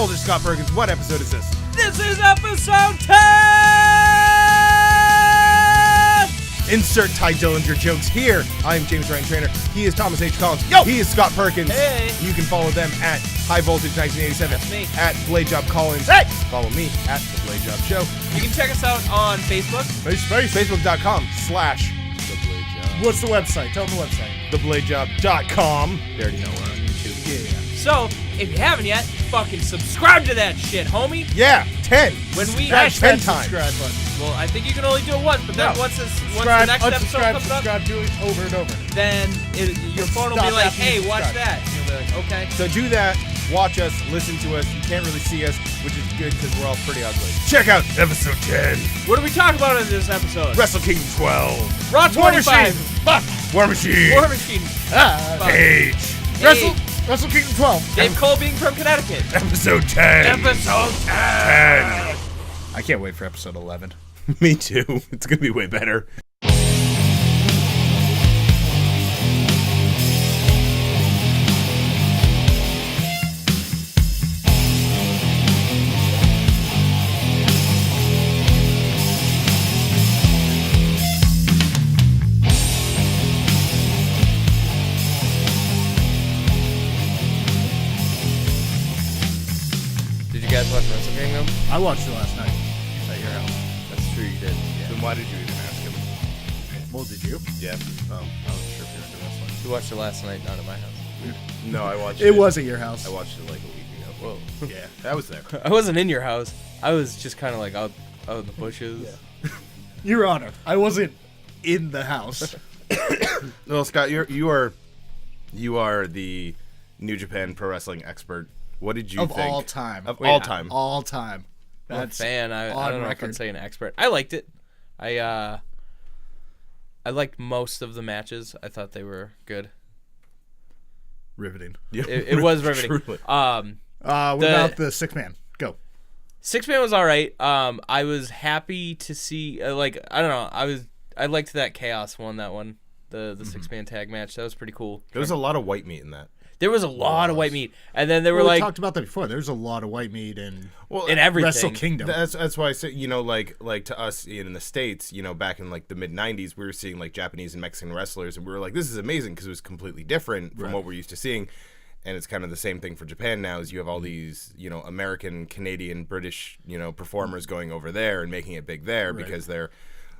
Voltage, Scott Perkins. What episode is this? This is episode 10! Insert Ty Dillinger jokes here. I am James Ryan Trainer. He is Thomas H. Collins. Yo! He is Scott Perkins. Hey! You can follow them at High Voltage 1987. That's me. At Blade Job Collins. Hey! Follow me at The Blade Job Show. You can check us out on Facebook. Facebook.com/TheBladeJob. What's the website? Tell them the website. TheBladeJob.com. They already know we're on YouTube. Yeah. So, if you haven't yet, fucking subscribe to that shit, homie. Yeah, 10. When we That's 10 times. Subscribe button. Well, I think you can only do it once, but then No. once the Subscribe, next episode unsubscribe, comes up, subscribe, do it over and over. then your phone will Stop be like, after you hey, watch subscribe. that. And you'll be like, okay. So do that, watch us, listen to us. You can't really see us, which is good because we're all pretty ugly. Check out episode 10. What do we talk about in this episode? Wrestle Kingdom 12. Raw War 25. Machine. Fuck. War Machine. War Machine. Fuck. Paige. Hey, Wrestle Kingdom 12. Dave Cole being from Connecticut. Episode 10. Episode 10. I can't wait for episode 11. Me too. It's going to be way better. Did you guys watch Wrestle Kingdom? I watched it last night at your house. That's true, you did. Then why did you even ask him? Well, did you? Yeah. Oh, I wasn't sure if you were into wrestling. You watched it last night, not at my house. No, I watched it. It was at your house. I watched it like a week ago. Whoa. Yeah, I was there. I wasn't in your house. I was just kind of like out in the bushes. Your Honor, I wasn't in the house. Well, Scott, you are the New Japan Pro Wrestling expert. What did you Of think? all time. Of Wait, all time. All time. I'm a That's fan. I on don't know if I'd record. say an expert. I liked it. I liked most of the matches. I thought they were good. riveting. Yeah, It was riveting. truly. What about the 6-man? Go. 6-man was all right. I was happy to see. I don't know. I liked that Chaos one. That one. The 6-man tag match. That was pretty cool. There was a lot of white meat in that. There was a lot of white meat, and then they were We like talked about that before. There's a lot of white meat in everything. Wrestle Kingdom. That's why I say, like to us in the States, back in like the mid 90s, we were seeing like Japanese and Mexican wrestlers, and we were like, this is amazing because it was completely different from what we're used to seeing. And it's kind of the same thing for Japan now, is you have all these, American, Canadian, British, performers going over there and making it big there because they're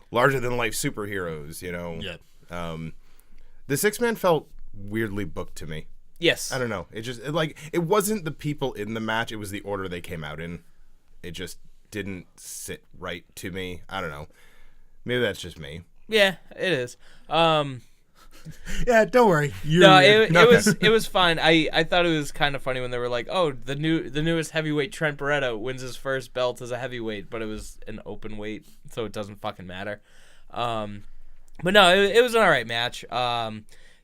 larger than life superheroes, Yeah. The 6-man felt weirdly booked to me. Yes. I don't know. It wasn't the people in the match. It was the order they came out in. It just didn't sit right to me. I don't know. Maybe that's just me. Yeah, it is. Yeah, don't worry. It was fine. I thought it was kind of funny when they were like, "Oh, the newest heavyweight Trent Beretta wins his first belt as a heavyweight," but it was an open weight, so it doesn't fucking matter. But no, it was an alright match.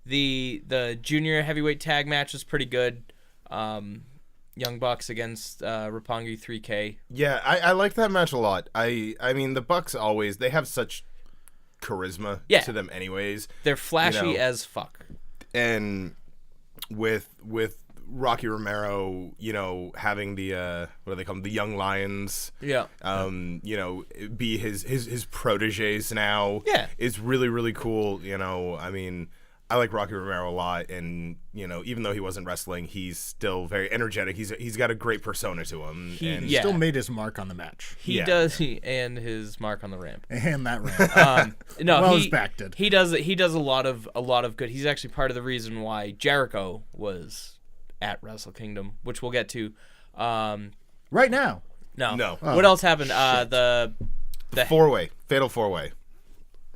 The junior heavyweight tag match was pretty good. Young Bucks against Roppongi 3K. Yeah, I like that match a lot. I mean, the Bucks they have such charisma to them anyways. They're flashy as fuck. And with Rocky Romero, having the what do they call them? The Young Lions. Yeah. Be his proteges now. Yeah. It's really, really cool. I mean, I like Rocky Romero a lot, and even though he wasn't wrestling, he's still very energetic. He's got a great persona to him. He still made his mark on the match. He does, and his mark on the ramp. And that ramp. His back did. He does a lot of good. He's actually part of the reason why Jericho was at Wrestle Kingdom, which we'll get to. Right now. No. What else happened? The fatal four-way.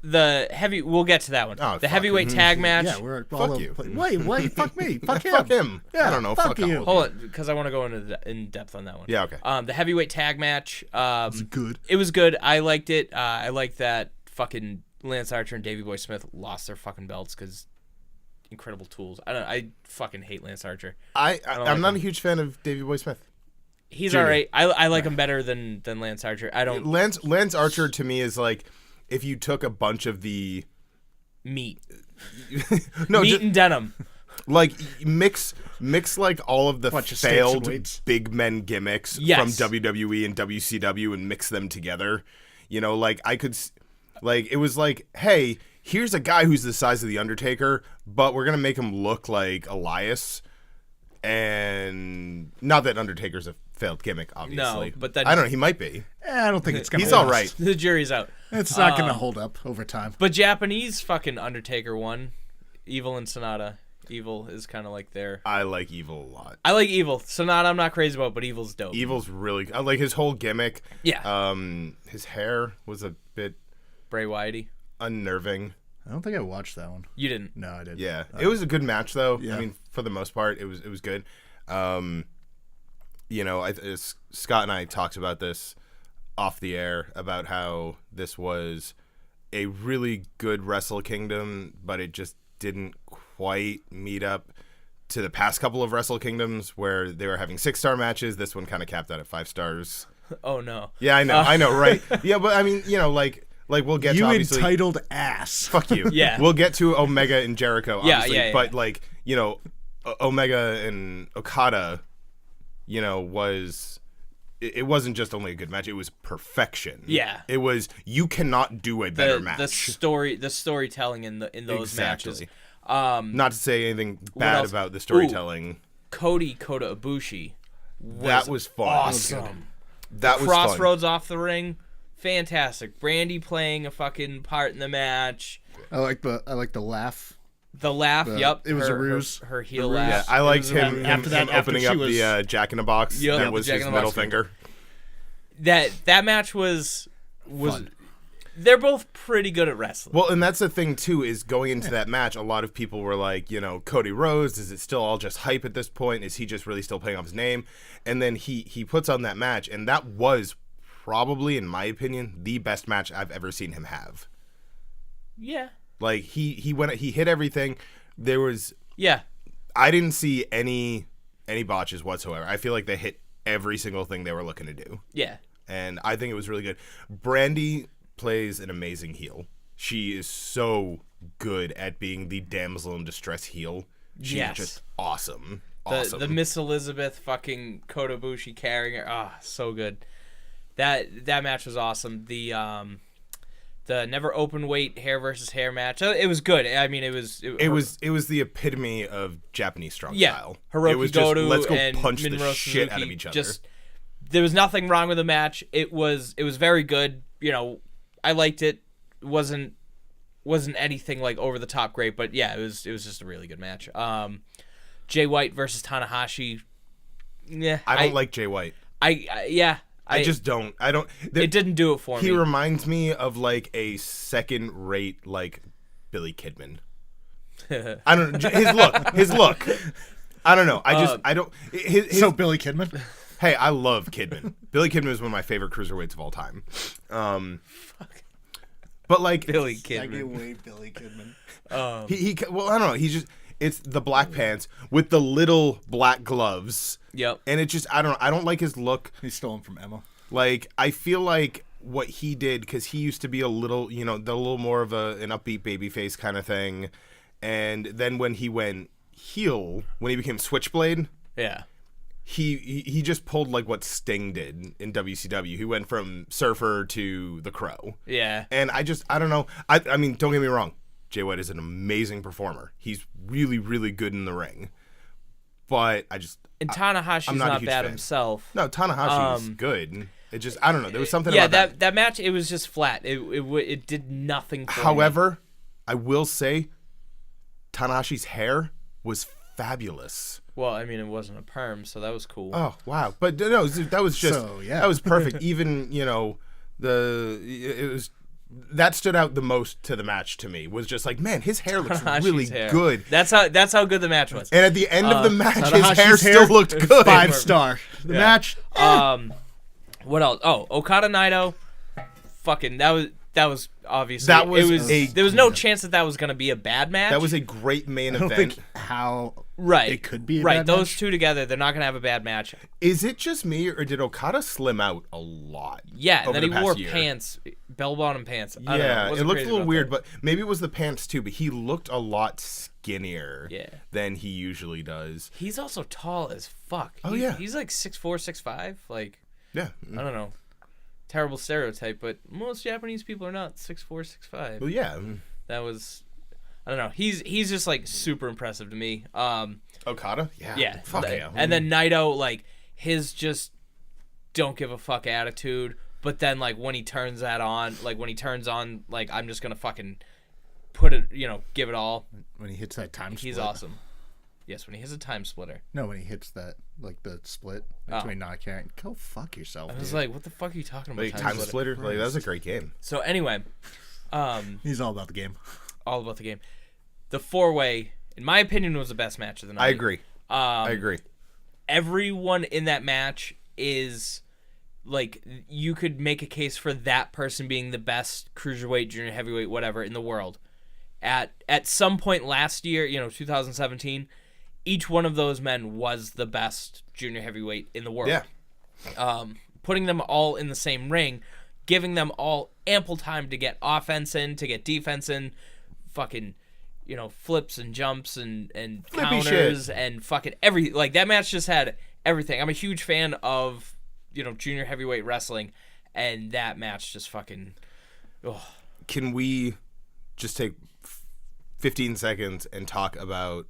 The heavy. We'll get to that one. Oh, the heavyweight tag match. Yeah, we're Fuck you. Wait, fuck me. Fuck him. Fuck him. Yeah, I don't know. Fuck you. him. Hold on, because I want to go in depth on that one. Yeah, okay. The heavyweight tag match. It's good. It was good. I liked it. I liked that fucking Lance Archer and Davey Boy Smith lost their fucking belts because incredible tools. I fucking hate Lance Archer. I'm not a huge fan of Davey Boy Smith. He's all right. I like him better than Lance Archer. I don't. Lance Archer to me is like if you took a bunch of the meat. no, meat just, and denim. Like mix like all of the Bunch of steaks and failed weights. big men gimmicks Yes. from WWE and WCW and mix them together. You know, like it was like, hey, here's a guy who's the size of the Undertaker, but we're gonna make him look like Elias. And not that Undertaker's a failed gimmick, obviously. No, but then I don't know. He might be. I don't think it's gonna. He's last. all right. The jury's out. It's not gonna hold up over time. But Japanese fucking Undertaker won. Evil and Sonata. Evil is kind of like their. I like Evil a lot. I like Evil. Sonata I'm not crazy about, but Evil's dope. Evil's really. I like his whole gimmick. Yeah. His hair was a bit Bray Whitey. unnerving. I don't think I watched that one. You didn't. No, I didn't. Yeah, it was a good match though. Yeah. I mean, for the most part, it was good. You know, Scott and I talked about this off the air about how this was a really good Wrestle Kingdom, but it just didn't quite meet up to the past couple of Wrestle Kingdoms where they were having 6-star matches. This one kind of capped out at 5 stars. Oh no. Yeah, I know, right? Yeah, but I mean, you know, like we'll get You to obviously. entitled ass. Fuck you. Yeah. We'll get to Omega and Jericho, Yeah, obviously. yeah. But, like, you know, Omega and Okada, you know, it wasn't just only a good match, it was perfection. Yeah. It was, you cannot do a better match. The storytelling in those Exactly. matches. Not to say anything bad else? about the storytelling. Cody Kota Ibushi. That was fun. Awesome. That was Crossroads off the ring. Fantastic. Brandy playing a fucking part in the match. I like the laugh. The laugh, yep. It was a ruse. Her heel The ruse. laugh. Yeah, I liked It was him after that, after opening she up was- the Jack in the Box. Yep, That the was Jack his in the middle Box. finger. That match was Fun. they're both pretty good at wrestling. Well, and that's the thing, too, is going into that match, a lot of people were like, you know, Cody Rhodes, is it still all just hype at this point? Is he just really still playing off his name? And then he puts on that match, and that was probably, in my opinion, the best match I've ever seen him have. Yeah. Like, he hit everything. There was... Yeah. I didn't see any botches whatsoever. I feel like they hit every single thing they were looking to do. Yeah. And I think it was really good. Brandy plays an amazing heel. She is so good at being the damsel in distress heel. She's Yes. just awesome. The Miss Elizabeth fucking Kota Ibushi carrying her. Ah, so good. That match was awesome. The never open weight hair versus hair match. It was good. I mean, it was the epitome of Japanese strong style. Hiroki It was just, Goto let's go and punch the Minoru shit Suzuki, out of each other. Just there was nothing wrong with the match. It was very good. You know, I liked it. Wasn't anything like over the top great, but yeah, it was just a really good match. Jay White versus Tanahashi. Yeah, I don't like Jay White. I just don't. It didn't do it for me. He reminds me of like a second-rate like Billy Kidman. I don't know. His look. I don't know. I don't. So Billy Kidman. Hey, I love Kidman. Billy Kidman is one of my favorite cruiserweights of all time. But like Billy I Kidman. get way Billy Kidman. well, I don't know. It's the black pants with the little black gloves. Yep. And it just, I don't like his look. He stole him from Emma. Like, I feel like what he did, because he used to be a little, you know, a little more of an upbeat babyface kind of thing. And then when he went heel, when he became Switchblade, Yeah. he just pulled like what Sting did in WCW. He went from Surfer to the Crow. Yeah. And I don't know. I mean, don't get me wrong. Jay White is an amazing performer. He's really, really good in the ring. But And Tanahashi's I'm not a not huge bad fan. himself. No, Tanahashi is good. It just, I don't know. There was something Yeah, about that match, it was just flat. It did nothing for me. However, I will say Tanahashi's hair was fabulous. Well, I mean, it wasn't a perm, so that was cool. Oh, wow. But no, that was just, So, yeah. that was perfect. Even, you know, that stood out the most to the match to me, was just like, man, his hair looks Tanahashi's really hair. good. That's how good the match was. And at the end of the match, his Tanahashi's hair still looked good. 5-star. The match. What else? Oh, Okada Naito. Fucking that was obviously That was there was no chance that was gonna be a bad match. That was a great main I don't event. think how Right. it could be a right. bad Those match. two together, they're not gonna have a bad match. Is it just me, or did Okada slim out a lot? Yeah, and over then he the past wore year? pants, bell-bottom pants. I don't know, Yeah, it wasn't looked a crazy little about weird, that. but maybe it was the pants too. But he looked a lot skinnier Yeah. than he usually does. He's also tall as fuck. Oh, yeah. He's like 6'4", 6'5". Like, Yeah. I don't know. Terrible stereotype, but most Japanese people are not 6'4", 6'5". Well, yeah. That was, I don't know. He's just like super impressive to me. Okada? Yeah. Yeah. Fuck yeah. And then Naito, like, his just don't give a fuck attitude. But then, like, when he turns that on, like, I'm just going to fucking put it, give it all. When he hits that time split. He's awesome. Yes, when he hits a time splitter. No, when he hits that, like, the split between not caring. Go fuck yourself, I was dude. like, what the fuck are you talking about? Like, time splitter? Like, that was a great game. So, anyway, He's all about the game. all about the game. The four-way, in my opinion, was the best match of the night. I agree. I agree. Everyone in that match is like, you could make a case for that person being the best cruiserweight, junior heavyweight, whatever in the world. At some point last year, 2017, each one of those men was the best junior heavyweight in the world. Yeah. Putting them all in the same ring, giving them all ample time to get offense in, to get defense in, fucking, flips and jumps and Flippy counters shit. and fucking that match just had everything. I'm a huge fan of, junior heavyweight wrestling, and that match just fucking, Can we just take 15 seconds and talk about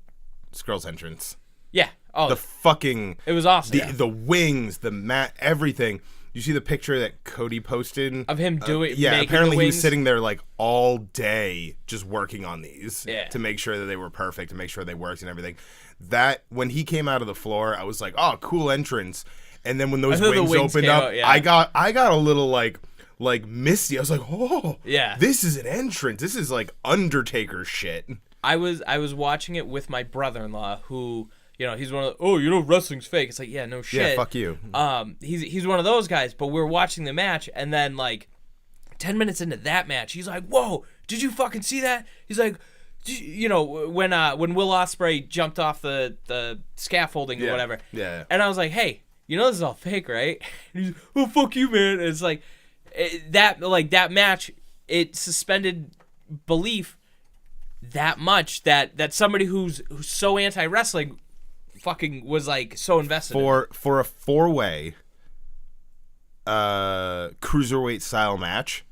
Skrull's entrance? yeah. Oh, The fucking... it was awesome. The wings, the mat, everything. You see the picture that Cody posted Of him doing, yeah, making apparently the he wings. was sitting there like all day just working on these Yeah. to make sure that they were perfect, to make sure they worked and everything. That when he came out of the floor, I was like, "Oh, cool entrance." And then when those And then the wings wings opened came up, out, yeah. I got a little like misty. I was like, "Oh, Yeah. this is an entrance. This is like Undertaker shit." I was watching it with my brother-in-law, who, he's one of wrestling's fake. It's like, yeah, no shit. Yeah, fuck you. He's one of those guys, but we're watching the match, and then, like, 10 minutes into that match, he's like, whoa, did you fucking see that? He's like, when Will Ospreay jumped off the scaffolding or whatever. Yeah. And I was like, hey, this is all fake, right? And he's, oh, fuck you, man. And it's like, that match, it suspended belief that much that somebody who's so anti-wrestling fucking was like so invested in it. For a four-way cruiserweight style match,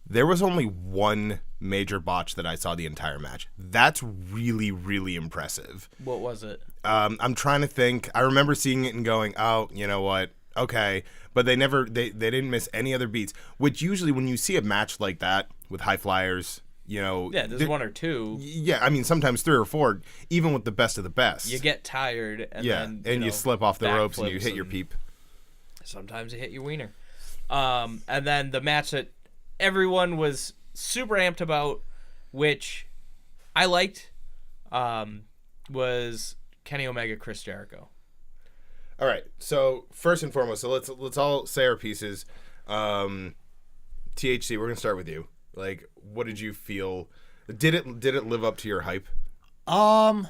there was only one major botch that I saw the entire match. That's really, really impressive. What was it? I'm trying to think. I remember seeing it and going, "Oh, you know what? Okay." But they didn't miss any other beats. Which usually, when you see a match like that with high flyers, Yeah, there's one or two. Yeah, I mean sometimes 3 or 4, even with the best of the best. You get tired, and then you slip off the ropes and you backflips hit your peep. Sometimes you hit your wiener. And then the match that everyone was super amped about, which I liked, was Kenny Omega, Chris Jericho. All right. So first and foremost, so let's all say our pieces. THC, we're gonna start with you. Like, what did you feel? Did it live up to your hype? For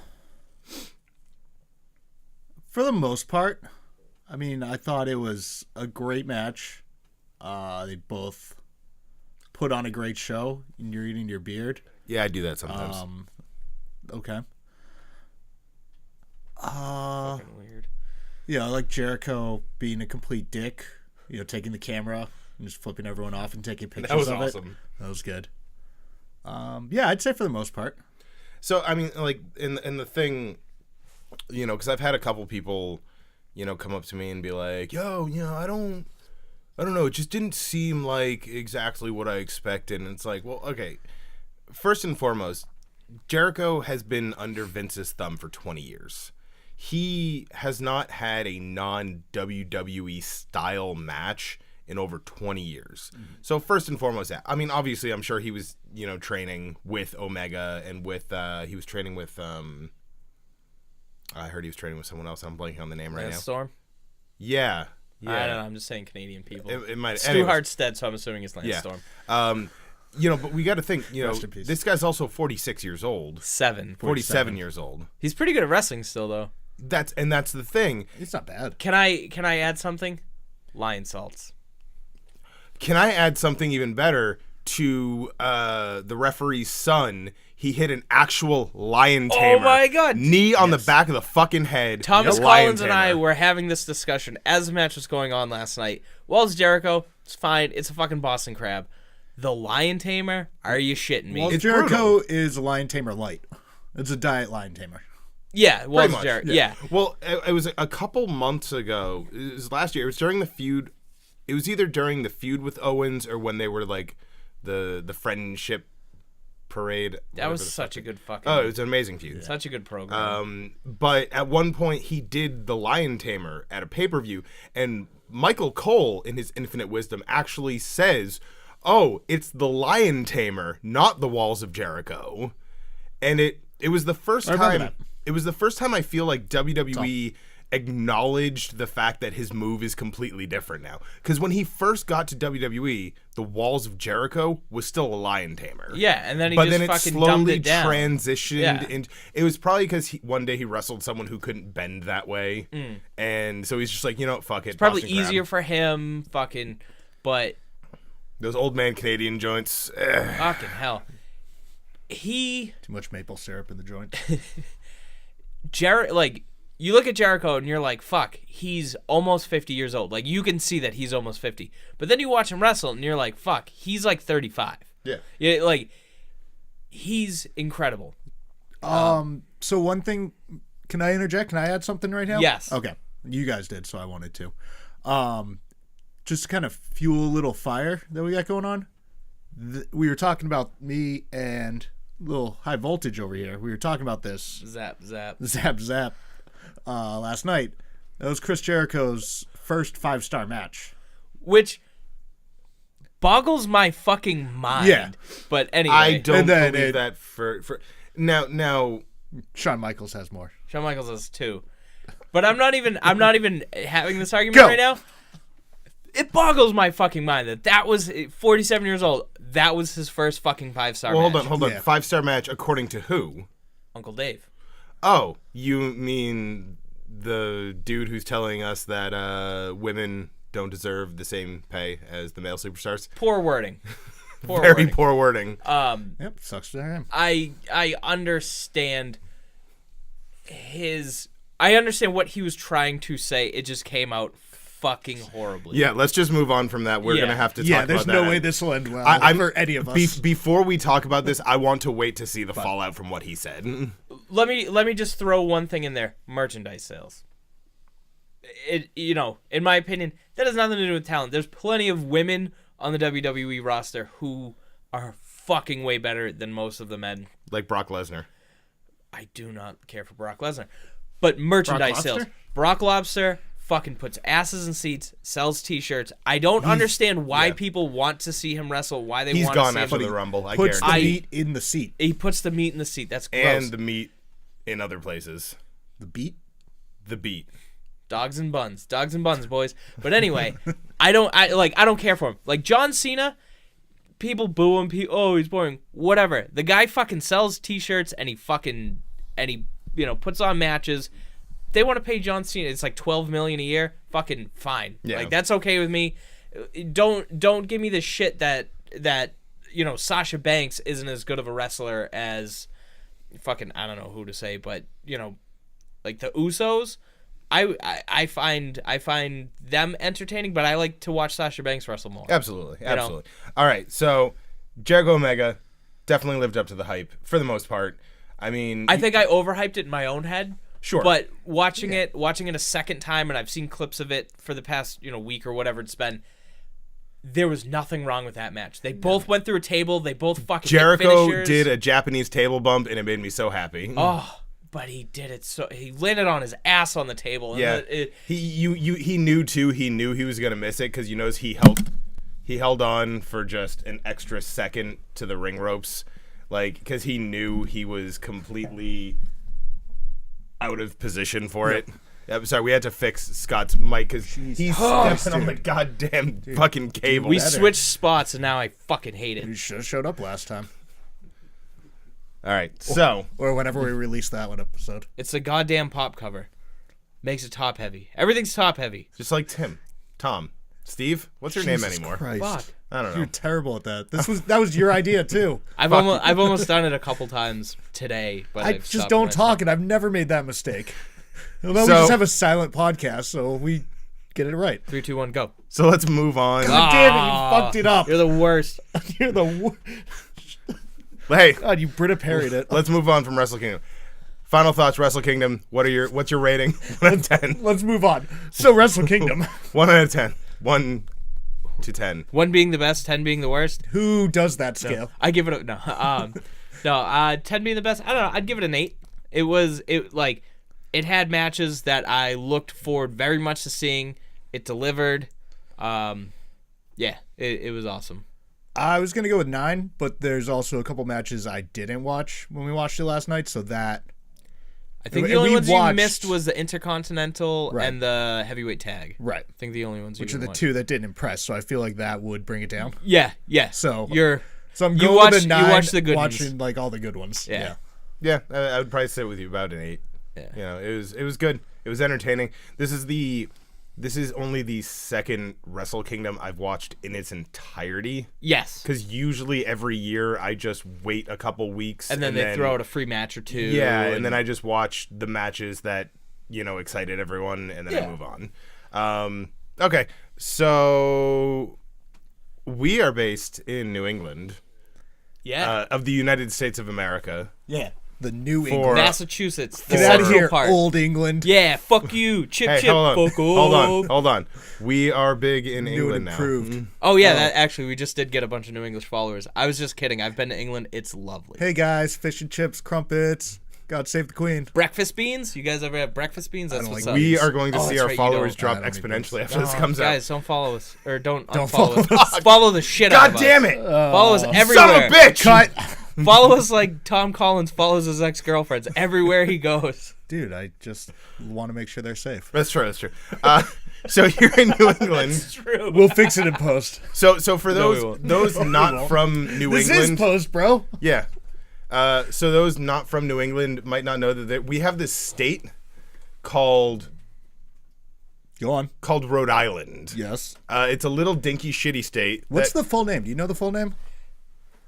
the most part, I mean, I thought it was a great match. They both put on a great show, and you're eating your beard. Yeah, I do that sometimes. Okay. Fucking weird. Yeah, I like Jericho being a complete dick. Taking the camera and just flipping everyone off and taking pictures That was of awesome. it. That was good. Yeah, I'd say for the most part. So I mean, like in the thing, because I've had a couple people, come up to me and be like, "Yo, I don't know. It just didn't seem like exactly what I expected." And it's like, well, okay. First and foremost, Jericho has been under Vince's thumb for 20 years. He has not had a non-WWE style match in over 20 years. Mm-hmm. So first and foremost, I mean, obviously, I'm sure he was, training with Omega and with, he was training with, I heard he was training with someone else. I'm blanking on the name right now. Storm? Yeah. I don't know. I'm just saying Canadian people. It might. Stu Hartstead, so I'm assuming it's Lance Storm. but we got to think, Rest in peace. this guy's also 46 years old. 47 years old. He's pretty good at wrestling still, though. That's the thing. It's not bad. Can I add something? Lionsaults. Can I add something even better to the referee's son? He hit an actual lion tamer. Oh my God. Knee on the back of the fucking head. Thomas lion Collins and I tamer. were having this discussion as the match was going on last night. Well, it's Jericho. It's fine. It's a fucking Boston Crab. The lion tamer? Are you shitting me? Well, Jericho is a lion tamer light. It's a diet lion tamer. Yeah, well, Pretty it's much, Jericho. Yeah. Well, it was a couple months ago. It was last year. It was during the feud. It was either during the feud with Owens or when they were like the friendship parade. That was such a good fucking... Oh, it was an amazing feud. Such a good program. But at one point, he did the Lion Tamer at a pay-per-view, and Michael Cole, in his infinite wisdom, actually says, "Oh, it's the Lion Tamer, not the Walls of Jericho." And it was the first time. that. It was the first time I feel like WWE acknowledged the fact that his move is completely different now. Because when he first got to WWE, the Walls of Jericho was still a Lion Tamer. Yeah, and then he But just then it fucking dumbed slowly it down. transitioned Yeah. into. It was probably because one day he wrestled someone who couldn't bend that way, and so he's just like, fuck it. Probably Boston Crab. easier for him, but Those old man Canadian joints. fucking hell. He... Too much maple syrup in the joint. You look at Jericho and you're like, fuck, he's almost 50 years old. Like, you can see that he's almost 50. But then you watch him wrestle and you're like, fuck, he's like 35. Yeah, like, he's incredible. So one thing, can I interject? Can I add something right now? Yes. Okay. You guys did, so I wanted to. Just to kind of fuel a little fire that we got going on. We were talking about me and a little high voltage over here. We were talking about this. Zap. Zap. Last night. That was Chris Jericho's first 5-star match. Which boggles my fucking mind. Yeah. But anyway. I don't And then believe that for now. Shawn Michaels has more. Shawn Michaels has 2. But I'm not even having this argument right now. It boggles my fucking mind that was 47 years old. That was his first fucking 5-star match. Hold on. Yeah. 5-star match according to who? Uncle Dave. Oh, you mean the dude who's telling us that women don't deserve the same pay as the male superstars? Poor wording. Very poor wording. Yep, sucks to him. I understand I understand what he was trying to say. It just came out fucking horribly. Yeah, let's just move on from that. We're Yeah. going to have to talk Yeah, about there's that. no way this will end well for any of us. Before we talk about this, I want to wait to see the fallout from what he said. Let me just throw one thing in there. Merchandise sales. In my opinion, that has nothing to do with talent. There's plenty of women on the WWE roster who are fucking way better than most of the men. Like Brock Lesnar. I do not care for Brock Lesnar. But merchandise Brock sales. Lobster? Brock Lobster fucking puts asses in seats, sells t-shirts. I don't understand why people want to see him wrestle, why they He's want gone to see after him. the Rumble, I Puts guarantee. the meat in the seat. He puts the meat in the seat. That's gross. And the meat in other places. The beat? The beat. Dogs and buns, boys. But anyway, I don't care for him. Like John Cena, people boo him. Oh, he's boring. Whatever. The guy fucking sells t-shirts and he puts on matches. They want to pay John Cena. It's like $12 million a year. Fucking fine. Yeah. Like that's okay with me. Don't give me the shit that Sasha Banks isn't as good of a wrestler as fucking I don't know who to say, but like the Usos. I find them entertaining, but I like to watch Sasha Banks wrestle more. Absolutely. All right, so Jericho Omega definitely lived up to the hype for the most part. I mean, I think I overhyped it in my own head. Sure. But watching it a second time, and I've seen clips of it for the past week or whatever it's been, there was nothing wrong with that match. They both went through a table. They both fucking hit Jericho finishers. did a Japanese table bump, and it made me so happy. Oh, but he did it so he landed on his ass on the table. And Yeah, he knew too. He knew he was gonna miss it because he held on for just an extra second to the ring ropes, because he knew he was completely out of position for it. I'm sorry, we had to fix Scott's mic because he's Christ, stepping on the dude. goddamn fucking cable. We better. switched spots, and now I fucking hate You it. should have showed up last time. All right, so Or whenever we released that one episode. It's a goddamn pop cover. Makes it top heavy. Everything's top heavy. just like Tom, Steve, what's your name Jesus anymore? Christ. Fuck. I don't know. You're terrible at that. That was your idea too. I've almost done it a couple times today, but I I've just stopped don't myself. talk, and I've never made that mistake. Although we So- just have a silent podcast, so we get it right. 3, 2, 1, go. So let's move on. God damn it, you fucked it up. You're the worst. You're the wor- Hey, God, you Brita parried it. let's move on from Wrestle Kingdom. Final thoughts, Wrestle Kingdom. What's your rating? 1 out of 10. Let's move on. So Wrestle Kingdom. 1 out of 10. 1 to 10. 1 being the best, 10 being the worst. Who does that scale? I give it a no. 10 being the best. I don't know. I'd give it an 8. It had matches that I looked forward very much to seeing. It delivered. It was awesome. I was gonna go with 9, but there's also a couple matches I didn't watch when we watched it last night, so that I think And the only we ones watched- you missed was the Intercontinental Right. and the Heavyweight Tag. right, I think the only ones which you are the didn't watch. two that didn't impress. So I feel like that would bring it down. Yeah. So So I'm you going watched with a 9. watched the good watching ones. like all the good ones. Yeah. Yeah, I would probably sit with you about an 8. Yeah. You know, it was good. It was entertaining. This is only the second Wrestle Kingdom I've watched in its entirety. Yes. Because usually every year I just wait a couple weeks And then they throw out a free match or two. Yeah, and then I just watch the matches that excited everyone, and then I move on. Okay, so we are based in New England, of the United States of America. Yeah. The New For- England. Massachusetts. The Get out of central here, part. old England. Yeah, fuck you. Chip, Hey, chip, hold fuck on, off. hold on. We are big in New England and now. improved. Oh, yeah, that actually, we just did get a bunch of New English followers. I was just kidding. I've been to England. It's lovely. Hey guys, fish and chips, crumpets. God save the Queen. Breakfast beans? You guys ever have breakfast beans? That's don't what's like up. We are going to Oh, see that's our right, you followers don't- drop I don't need exponentially this. after this comes out. Guys, don't follow us. Or don't Don't unfollow follow us. Follow the shit out God of damn us. it! Follow us Son everywhere. of a bitch! Cut. Follow us like Tom Collins follows his ex-girlfriends everywhere he goes. Dude, I just want to make sure they're safe. That's true. So here in New England, True. We'll fix it in post. so for No, we those won't. those not won't. from New This England, is post, bro. yeah. So those not from New England might not know that we have this state called Go on. Rhode Island. Yes. It's a little dinky, shitty state. What's the full name? Do you know the full name?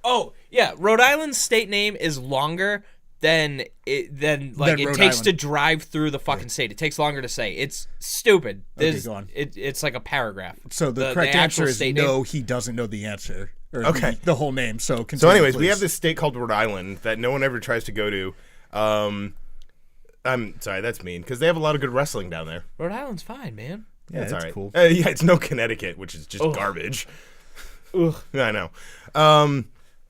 Oh, yeah. Rhode Island's state name is longer than it Rhode takes Island. to drive through the fucking state. It takes longer to say. It's stupid. Okay, go on. It's like a paragraph. So the correct actual answer is state no, name. he doesn't know the answer. Or Okay. the whole name. So So continue, anyways, we please. have this state called Rhode Island that no one ever tries to go to. I'm sorry, that's mean, because they have a lot of good wrestling down there. Rhode Island's fine, man. Yeah, That's it's all right. cool. Yeah, it's no Connecticut, which is just garbage. Ugh. I know.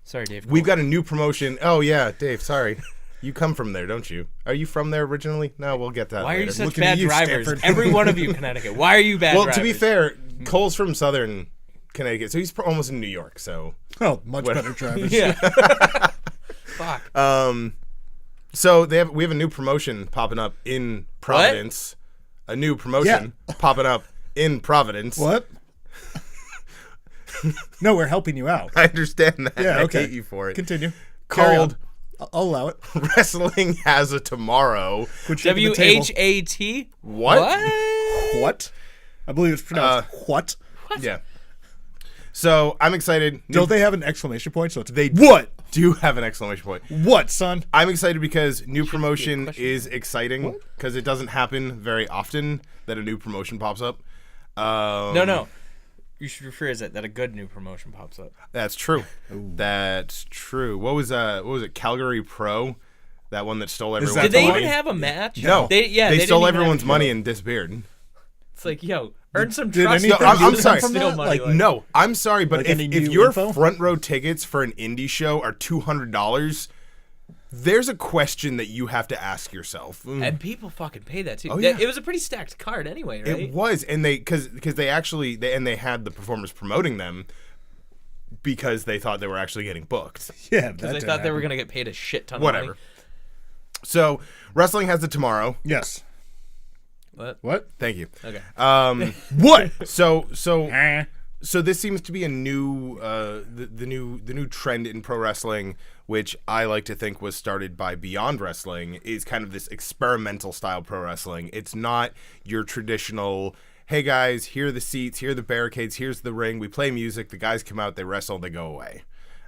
Sorry, Dave. We've got a new promotion. Oh yeah, Dave. Sorry, you come from there, don't you? Are you from there originally? No, we'll get that. Why are later. you such Looking at bad you, drivers? Stanford. Every one of you, Connecticut. Why are you bad Well, drivers? to be fair, Cole's from Southern Connecticut, so he's almost in New York. So, Oh, much better drivers. Yeah. Fuck. so we have a new promotion popping up in Providence. A new promotion popping up in Providence. What? No, we're helping you out. I understand that. Yeah, okay. I hate you for it. Continue. Carry Called on. I'll allow it. Wrestling Has a Tomorrow. Quit shaking the table. WHAT? What? What? I believe it's pronounced what? Yeah. So I'm excited. Don't they have an exclamation point? So it's They what? do have an exclamation point. What, son? I'm excited because new promotion is exciting because it doesn't happen very often that a new promotion pops up. No. You should rephrase it that a good new promotion pops up. That's true. That's true. What was it? Calgary Pro, that one that stole everyone's that Did they money. even have a match? No. They stole didn't even everyone's have- money and disappeared. It's like, yo, earn some Did trust. anything No, I'm good sorry. come from Steal that? money, Like, No, I'm sorry, but Like if any new your info? front row tickets for an indie show are $200, there's a question that you have to ask yourself. And people fucking pay that too. Oh, yeah. It was a pretty stacked card anyway, right? It was, and because they actually they had the performers promoting them because they thought they were actually getting booked. Yeah, Because they thought they were gonna get paid a shit ton of Whatever. money. So Wrestling Has a Tomorrow. Yes. What? Thank you. Okay. What? So this seems to be a new the new trend in pro wrestling, which I like to think was started by Beyond Wrestling, is kind of this experimental style pro wrestling. It's not your traditional, hey guys, here are the seats, here are the barricades, here's the ring, we play music, the guys come out, they wrestle, they go away.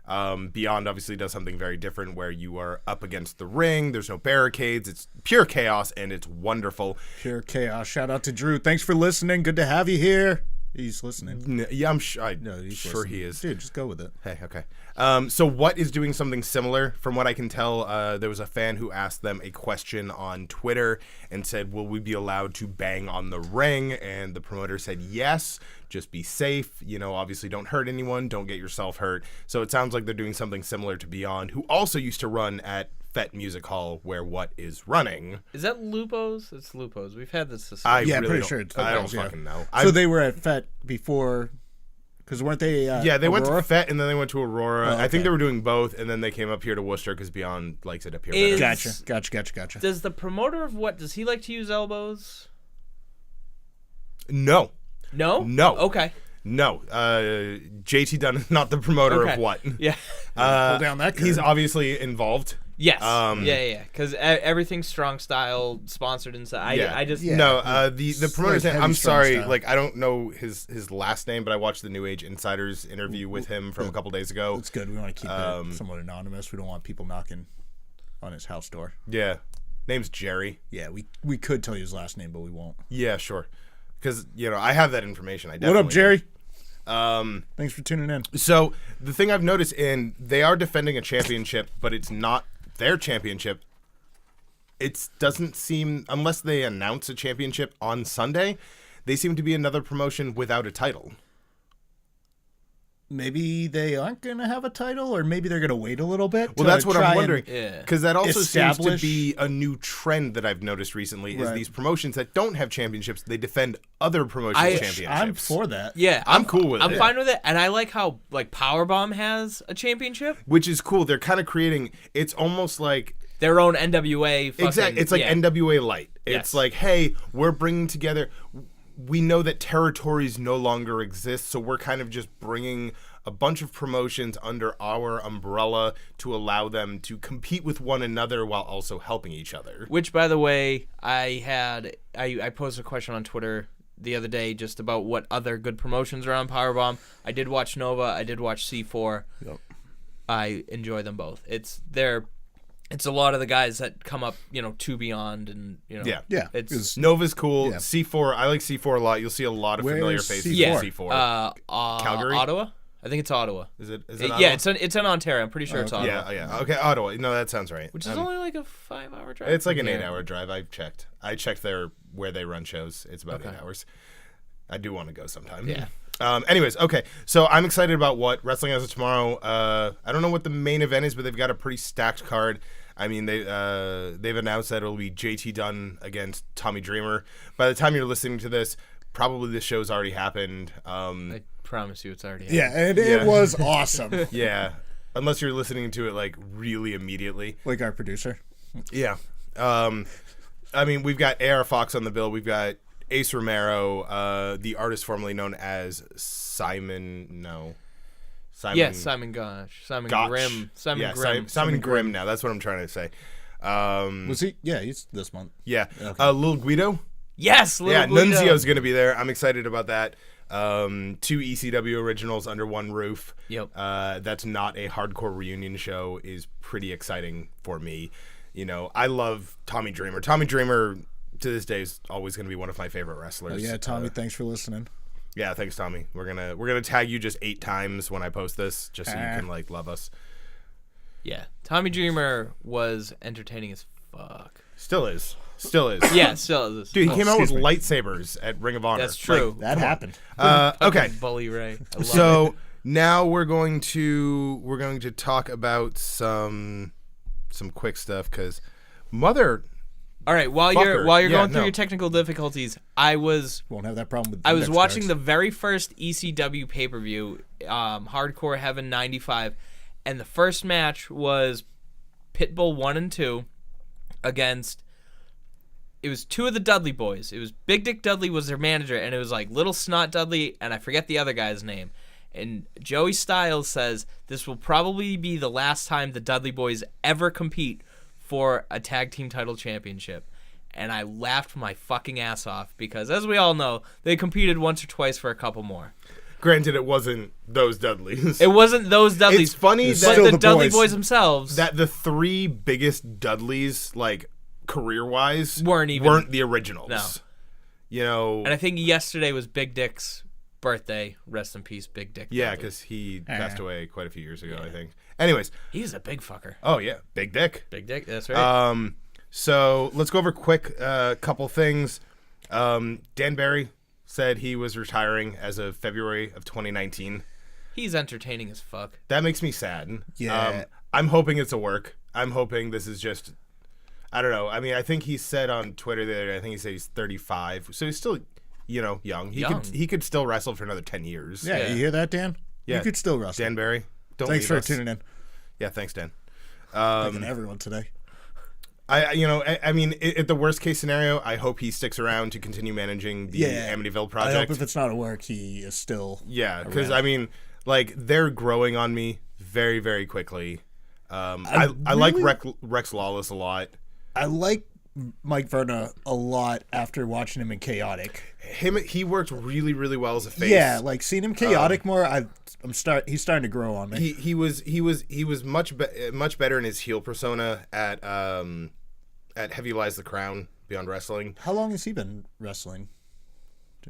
Beyond obviously does something very different where you are up against the ring, there's no barricades, it's pure chaos, and it's wonderful. Pure chaos. Shout out to Drew. Thanks for listening. Good to have you here. He's listening. Yeah, I'm sure. He's sure listening. he is. Dude, just go with it. Hey, okay. So what is doing something similar? From what I can tell, there was a fan who asked them a question on Twitter and said, will we be allowed to bang on the ring? And the promoter said, yes, just be safe. You know, obviously don't hurt anyone. Don't get yourself hurt. So it sounds like they're doing something similar to Beyond, who also used to run at Fett Music Hall, where What is running. Is that Lupo's? It's Lupo's. We've had this discussion. I Yeah, really pretty don't- sure it's I don't Lupo's, yeah. fucking know. So they were at FET before, because weren't they? Yeah, they went to Aurora? Fett and then they went to Aurora. Oh, I think okay. they were doing both, and then they came up here to Worcester because Beyond likes it up here Is- better. Gotcha. Does the promoter of What, does he like to use elbows? No. No? No. Okay. No. JT Dunn is not the promoter Okay. of What. Yeah. Pull down that curve. He's obviously involved. Yes. Um, yeah. Because everything's Strong Style sponsored inside. I just. Yeah. No, the promoter's like name, heavy I'm strong sorry, style. like I don't know his last name, but I watched the New Age Insiders interview with him from a couple days ago. It's good. We want to keep it somewhat anonymous. We don't want people knocking on his house door. Yeah. Name's Jerry. Yeah, we could tell you his last name, but we won't. Yeah, sure. Because, you know, I have that information. I What definitely up, Jerry? do. Thanks for tuning in. So the thing I've noticed they are defending a championship, but it's not their championship. It doesn't seem, unless they announce a championship on Sunday, they seem to be another promotion without a title. Maybe they aren't going to have a title, or maybe they're going to wait a little bit. Well, to that's what try I'm and- wondering. Yeah. Because that also seems to Establish- be a new trend that I've noticed recently is Right. these promotions that don't have championships, they defend other promotions' championships. I'm for that. Yeah. I'm cool with I'm it. fine with it. And I like how, like, Powerbomb has a championship. Which is cool. They're kind of creating, it's almost like, Their own NWA. Fucking, exactly. It's like yeah. NWA Light. It's Yes. like, hey, we're bringing together. We know that territories no longer exist, so we're kind of just bringing a bunch of promotions under our umbrella to allow them to compete with one another while also helping each other. Which, by the way, I posed a question on Twitter the other day just about what other good promotions are on Powerbomb. I did watch Nova. I did watch C4. Yep. I enjoy them both. It's a lot of the guys that come up, to Beyond, and Yeah. Yeah. It's Nova's cool. Yeah. C4, I like C4 a lot. You'll see a lot of familiar Where's faces C4? in C4. Calgary? Ottawa. I think it's Ottawa. Is it Yeah, Ottawa? it's in Ontario. I'm pretty sure it's Ottawa. Yeah. Okay, Ottawa. No, that sounds right. Which is only like a 5-hour drive. It's like an Yeah. 8-hour drive. I checked where they run shows. It's about 8 hours. I do want to go sometime. Yeah. Anyways, okay. So I'm excited about what wrestling has tomorrow. I don't know what the main event is, but they've got a pretty stacked card. I mean, they've announced that it'll be JT Dunn against Tommy Dreamer. By the time you're listening to this, probably the show's already happened. I promise you, it's already. Yeah, and Yeah. it was awesome. Yeah, unless you're listening to it like really immediately. Like our producer. Yeah. I mean, we've got AR Fox on the bill. We've got Ace Romero, the artist formerly known as Simon. Yes, Simon Gosh. Simon Gotch. Grimm. Yeah, Simon Grimm now. That's what I'm trying to say. Was he? Yeah, he's this month. Yeah. Okay. Lil Guido. Yes, Yeah, Guido. Nunzio's going to be there. I'm excited about that. 2 ECW originals under one roof. Yep. That's not a hardcore reunion show is pretty exciting for me. I love Tommy Dreamer. Tommy Dreamer to this day is always going to be one of my favorite wrestlers. Oh, yeah, Tommy, thanks for listening. Yeah, thanks, Tommy. We're gonna tag you just 8 times when I post this, just so you can love us. Yeah, Tommy Dreamer was entertaining as fuck. Still is. Yeah, still is. Dude, he came out with excuse me. lightsabers at Ring of Honor. That's true. That happened. Okay, Bully Ray. I love it. so now we're going to talk about some quick stuff because Mother. All right, while Fucker. you're Yeah, going through no. your technical difficulties, I was Won't have that problem with. I was index watching cards. the very first ECW pay-per-view, Hardcore Heaven 95, and the first match was Pitbull 1 and 2 against it was two of the Dudley boys. It was Big Dick Dudley was their manager, and it was like Little Snot Dudley, and I forget the other guy's name. And Joey Styles says this will probably be the last time the Dudley boys ever compete for a tag team title championship. And I laughed my fucking ass off because, as we all know, they competed once or twice for a couple more. Granted, it wasn't those Dudleys. It wasn't those Dudleys. It's funny that the Dudley boys themselves, that the three biggest Dudleys, like career-wise, weren't the originals. No. You know, and I think yesterday was Big Dick's birthday. Rest in peace, Big Dick. Yeah, because he passed away quite a few years ago, I think. Anyways, he's a big fucker. Oh yeah, Big Dick. Big Dick. That's right. So let's go over quick couple things. Dan Barry said he was retiring as of February of 2019. He's entertaining as fuck. That makes me sad. Yeah. I'm hoping it's a work. I'm hoping this is just, I don't know. I mean, I think he said on Twitter the other day, I think he said he's 35. So he's still, young. He could still wrestle for another 10 years. Yeah, you hear that, Dan? Yeah. You could still wrestle. Dan Barry, thanks for tuning in. Yeah, thanks, Dan. Thanking everyone today. I mean, at the worst case scenario, I hope he sticks around to continue managing the Amityville project. I hope if it's not a work, he is still. Yeah, because I mean, like they're growing on me very, very quickly. I like Rex Lawless a lot. I like Mike Verna a lot after watching him in Chaotic. He worked really, really well as a face. Yeah, like seeing him Chaotic more. He's starting to grow on me. He was much better in his heel persona at Heavy Lies the Crown Beyond Wrestling. How long has he been wrestling?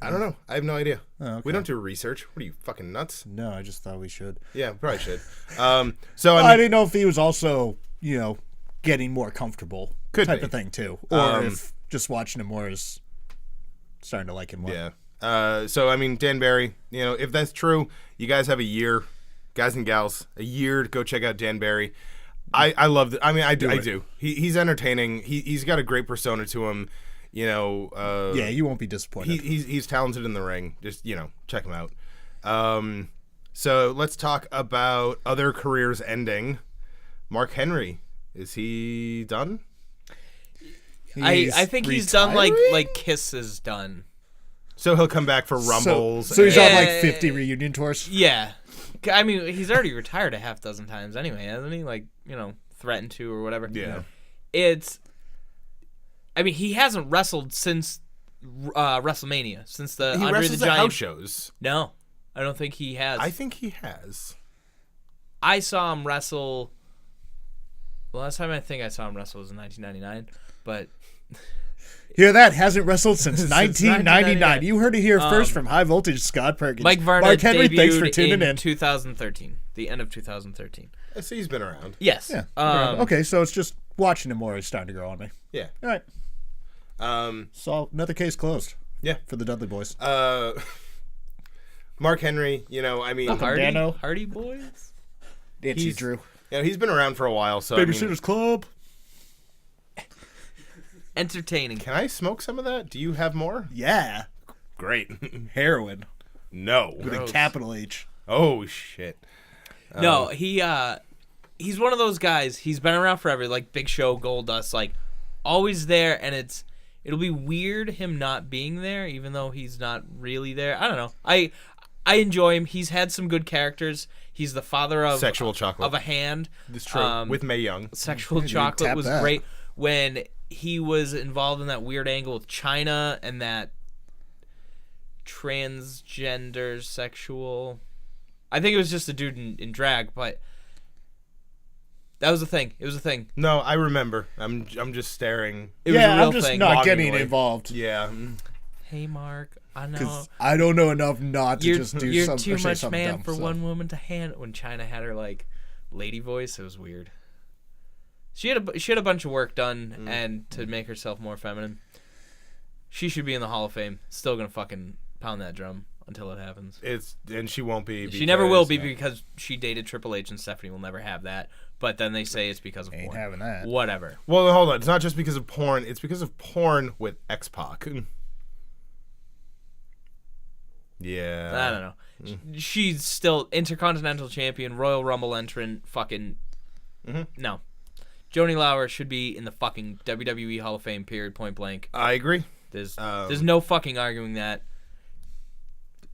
I don't know. I have no idea. Oh, okay. We don't do research. What are you, fucking nuts? No, I just thought we should. Yeah, probably should. I didn't know if he was also, getting more comfortable type of thing too, or if just watching him more is starting to like him more. Yeah. So I mean, Dan Barry, if that's true, you guys have a year, guys and gals, a year to go check out Dan Barry. I love it. I mean, I do. He's entertaining. He's got a great persona to him. Yeah, you won't be disappointed. He's talented in the ring. Just check him out. So let's talk about other careers ending. Mark Henry, is he done? I think he's done like Kiss is done. So he'll come back for Rumbles. So he's on like 50 reunion tours. Yeah, I mean he's already retired a half dozen times anyway, hasn't he? Like threatened to or whatever. Yeah. I mean, he hasn't wrestled since WrestleMania, since the he Andre wrestles the Giant at house shows. No, I don't think he has. I think he has. I saw him wrestle. The last time I think I saw him wrestle was in 1999, but. Hear that? Hasn't wrestled since 1999. You heard it here first from High Voltage Scott Perkins. Mike Verna Mark Henry, thanks for tuning in. 2013, the end of 2013. I see he's been around. Yes. Yeah. Okay, so it's just watching him more is starting to grow on me. Yeah. All right. So another case closed. Yeah. For the Dudley Boys. Mark Henry, I mean, the Hardy Boys. Nancy Drew. He's been around for a while. So Babysitter's Club. Entertaining. Can I smoke some of that? Do you have more? Yeah. Great. Heroin. No. With a capital H. Oh shit. No, he's one of those guys. He's been around forever, like Big Show, Goldust, like always there, and it'll be weird him not being there, even though he's not really there. I don't know. I enjoy him. He's had some good characters. He's the father of Sexual Chocolate of a hand. It's true. With Mae Young. Sexual Chocolate was great when he was involved in that weird angle with China and that transgender sexual. I think it was just a dude in drag, but that was a thing. It was a thing. No, I remember. I'm just staring. It was a real I'm just thing. not getting involved. Yeah. Hey, Mark, I know. Because I don't know enough not to just do you're something. You're too much something man dumb, for so. one woman to handle. When China had her like lady voice, it was weird. She had a bunch of work done and to make herself more feminine. She should be in the Hall of Fame. Still gonna fucking pound that drum until it happens. And she won't be. She never will be because she dated Triple H and Stephanie will never have that. But then they say it's because of porn. Ain't having that. Whatever. Well, hold on. It's not just because of porn. It's because of porn with X-Pac. Yeah. I don't know. She's still Intercontinental Champion, Royal Rumble entrant, fucking... No. Joni Lauer should be in the fucking WWE Hall of Fame, period, point blank. I agree. There's no fucking arguing that.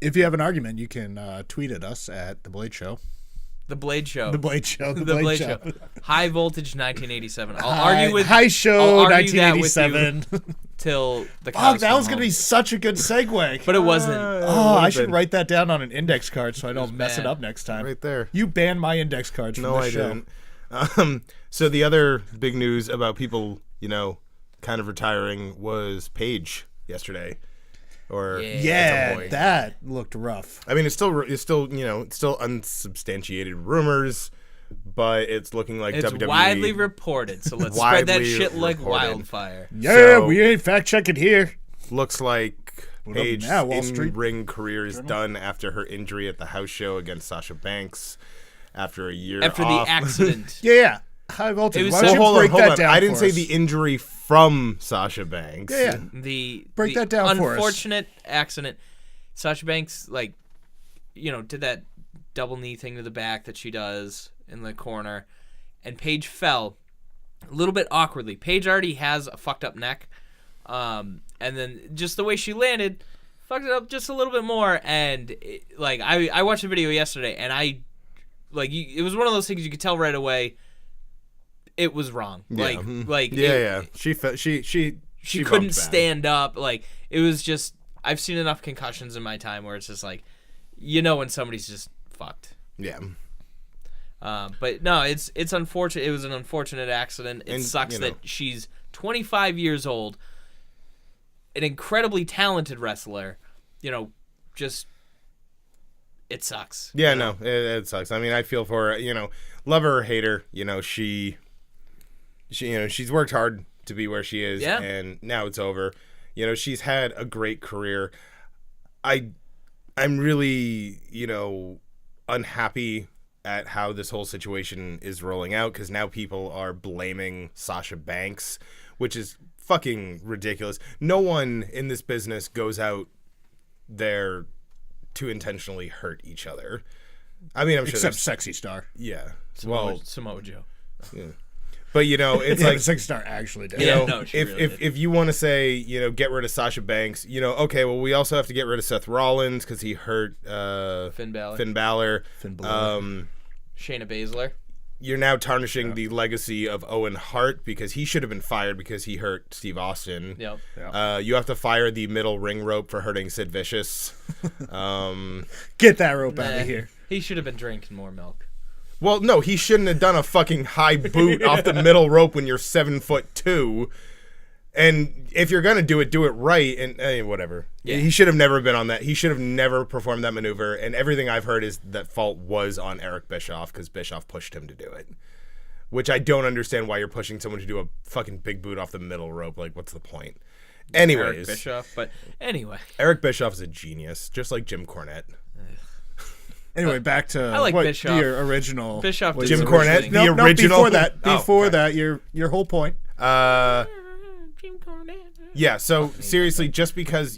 If you have an argument, you can tweet at us at The Blade Show. The Blade Show. The Blade Show. The Blade Show. High Voltage 1987. I'll argue with High Show I'll argue that with 1987. till the Oh, cows that come was going to home. be such a good segue. But it wasn't. Oh, I should write that down on an index card so I don't mess bad. it up next time. Right there. You banned my index cards from No, this I show. didn't. So the other big news about people, kind of retiring was Paige yesterday. Or at some Yeah, point. that looked rough. I mean, it's still unsubstantiated rumors, but it's looking like It's WWE. widely reported, so let's spread that Widely shit like reported. wildfire. Yeah, So- we ain't fact checking here. Looks like up Paige's now, Wall Street in-ring career is done after her injury at the house show against Sasha Banks after a year After off. the accident. Yeah. High voltage. It was Why such don't a- you Hold on, break hold that on. down I didn't for say us? the injury from Sasha Banks. Yeah. Break that down for us. unfortunate accident. Sasha Banks, did that double knee thing to the back that she does in the corner, and Paige fell a little bit awkwardly. Paige already has a fucked up neck, and then just the way she landed fucked it up just a little bit more. And I watched the video yesterday, and it was one of those things you could tell right away. It was wrong. Yeah. She She bumped couldn't bad. stand up. It was just, I've seen enough concussions in my time where it's just when somebody's just fucked. Yeah. But no, it's unfortunate. It was an unfortunate accident. It And, sucks that she's 25 years old, an incredibly talented wrestler. It sucks. Yeah, no, it sucks. I mean, I feel for her. Love her or hate her. She's worked hard to be where she is, Yeah. and now it's over. She's had a great career. I'm really, unhappy at how this whole situation is rolling out because now people are blaming Sasha Banks, which is fucking ridiculous. No one in this business goes out there to intentionally hurt each other. I mean, I'm sure Except there's- Sexy Star. yeah. Samoa Joe. But it's like Sexy Star actually did. Yeah, no, she if really did. if you want to say get rid of Sasha Banks, okay, well we also have to get rid of Seth Rollins because he hurt Finn Balor. Finn Balor. Shayna Baszler. You're now tarnishing the legacy of Owen Hart because he should have been fired because he hurt Steve Austin. Yep. You have to fire the middle ring rope for hurting Sid Vicious. Get that rope out Nah, of here. He should have been drinking more milk. Well, no, he shouldn't have done a fucking high boot off the middle rope when you're 7'2". And if you're gonna do it right. And whatever. Yeah. He should have never been on that. He should have never performed that maneuver. And everything I've heard is that fault was on Eric Bischoff because Bischoff pushed him to do it. Which I don't understand why you're pushing someone to do a fucking big boot off the middle rope. Like, what's the point? Anyways, Eric Bischoff. But anyway. Eric Bischoff is a genius, just like Jim Cornette. Anyway, back to I like what Bischoff. your original. Bischoff what did Jim your some Cornette, things. the No, original. before that. Oh, Before okay. that, your whole point. Yeah, so seriously, just because